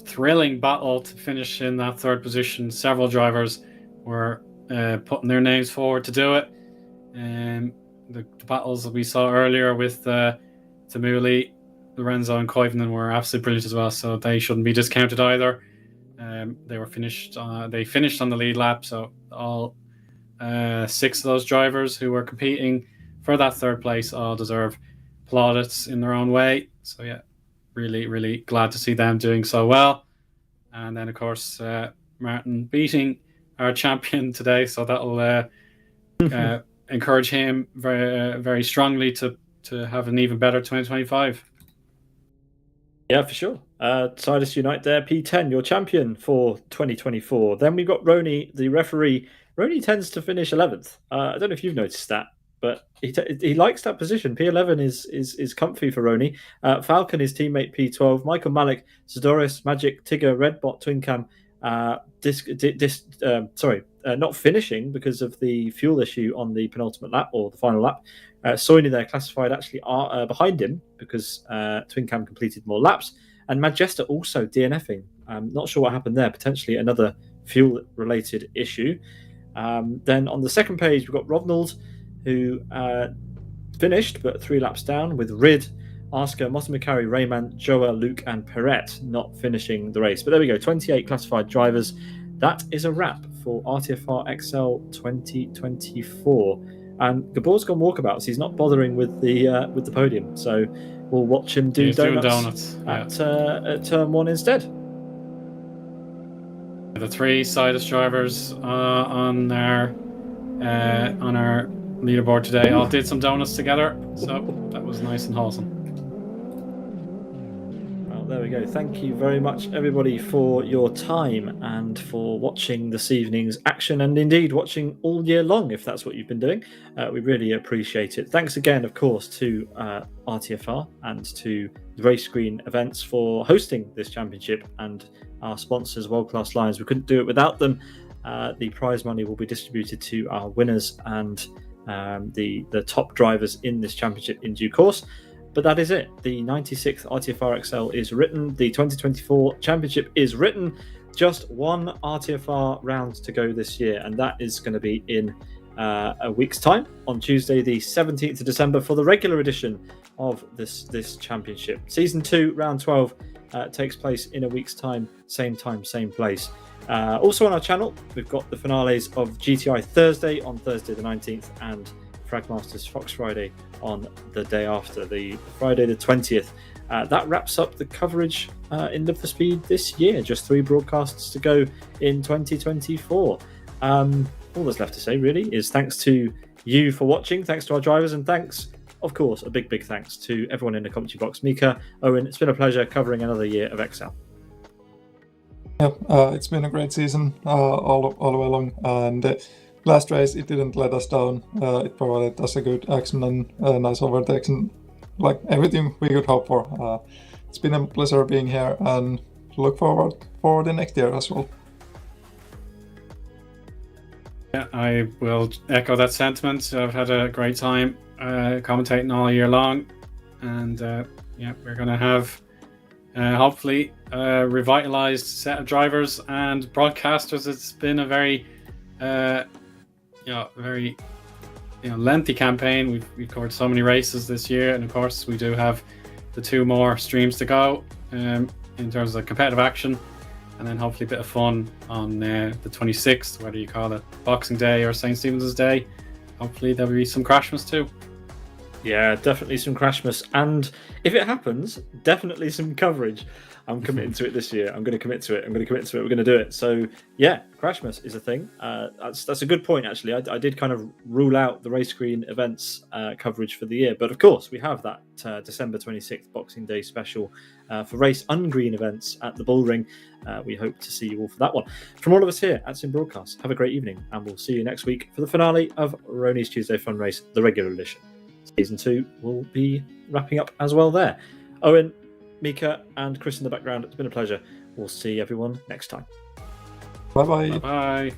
thrilling battle to finish in that third position. Several drivers were putting their names forward to do it. The battles that we saw earlier with Tamuli, Lorenzo, and Koivunen were absolutely brilliant as well. So they shouldn't be discounted either. They finished on the lead lap, so all 6 of those drivers who were competing for that third place all deserve plaudits in their own way. So yeah, really, really glad to see them doing so well. And then of course Martin beating our champion today, so that'll encourage him very, very strongly to have an even better 2025.
Yeah, for sure. Sidus Unite there, P10, your champion for 2024. Then we've got Rony, the referee. Rony tends to finish 11th. I don't know if you've noticed that, but he likes that position. P11 is comfy for Rony. Falcon, his teammate, P12. Michael Malik, Zadoris, Magic, Tigger, Redbot, Twincam, not finishing because of the fuel issue on the penultimate lap or the final lap. Soini there classified actually behind him because Twincam completed more laps, and Majesta also DNFing. Not sure what happened there. Potentially another fuel-related issue. Then on the second page we've got Rovnald, who finished but 3 laps down, with Rid, Asker, Motomikari, Rayman, Joa, Luke, and Perret not finishing the race. But there we go, 28 classified drivers. That is a wrap for RTFR XL 2024. And Gabor's gone walkabouts. He's not bothering with the podium, so we'll watch him do donuts at turn 1 instead.
The 3 Sidus drivers on our leaderboard today all did some donuts together, so that was nice and wholesome.
There we go. Thank you very much, everybody, for your time and for watching this evening's action, and indeed watching all year long, if that's what you've been doing. We really appreciate it. Thanks again, of course, to RTFR and to the Race Green Events for hosting this championship, and our sponsors, World Class Lions. We couldn't do it without them. The prize money will be distributed to our winners and the top drivers in this championship in due course. But that is it. The 96th RTFR XL is written. The 2024 championship is written. Just 1 RTFR round to go this year, and that is going to be in a week's time, on Tuesday, the 17th of December, for the regular edition of this championship. Season 2, round 12, takes place in a week's time, same place. Also on our channel, we've got the finales of GTI Thursday on Thursday the 19th, and Fragmasters Fox Friday on the day after, the Friday the 20th. That wraps up the coverage in Live for Speed this year. Just 3 broadcasts to go in 2024. All that's left to say really is thanks to you for watching, thanks to our drivers, and thanks, of course, a big thanks to everyone in the commentary box. Miika, Owen, it's been a pleasure covering another year of XL.
Yeah, it's been a great season all the way along, and last race it didn't let us down. It provided us a good action and nice overtakes and like everything we could hope for. It's been a pleasure being here, and look forward for the next year as well.
Yeah, I will echo that sentiment. I've had a great time commentating all year long, and we're going to have hopefully a revitalized set of drivers and broadcasters. It's been a very lengthy campaign. We've covered so many races this year, and of course we do have the 2 more streams to go in terms of competitive action, and then hopefully a bit of fun on the 26th, whether you call it Boxing Day or St. Stephen's Day. Hopefully there'll be some Crashmas too.
Yeah, definitely some Crashmas, and if it happens, definitely some coverage. I'm committing to it this year. I'm going to commit to it. We're going to do it. So yeah, Crashmas is a thing. That's a good point, actually. I did kind of rule out the race screen events coverage for the year, but of course we have that December 26th Boxing Day special for race ungreen events at the Bullring. We hope to see you all for that one. From all of us here at Sim Broadcast, have a great evening, and we'll see you next week for the finale of Rony's Tuesday Fun Race, the regular edition. Season 2 will be wrapping up as well there. Owen, Miika, and Chris in the background, it's been a pleasure. We'll see everyone next time.
Bye-bye.
Bye-bye.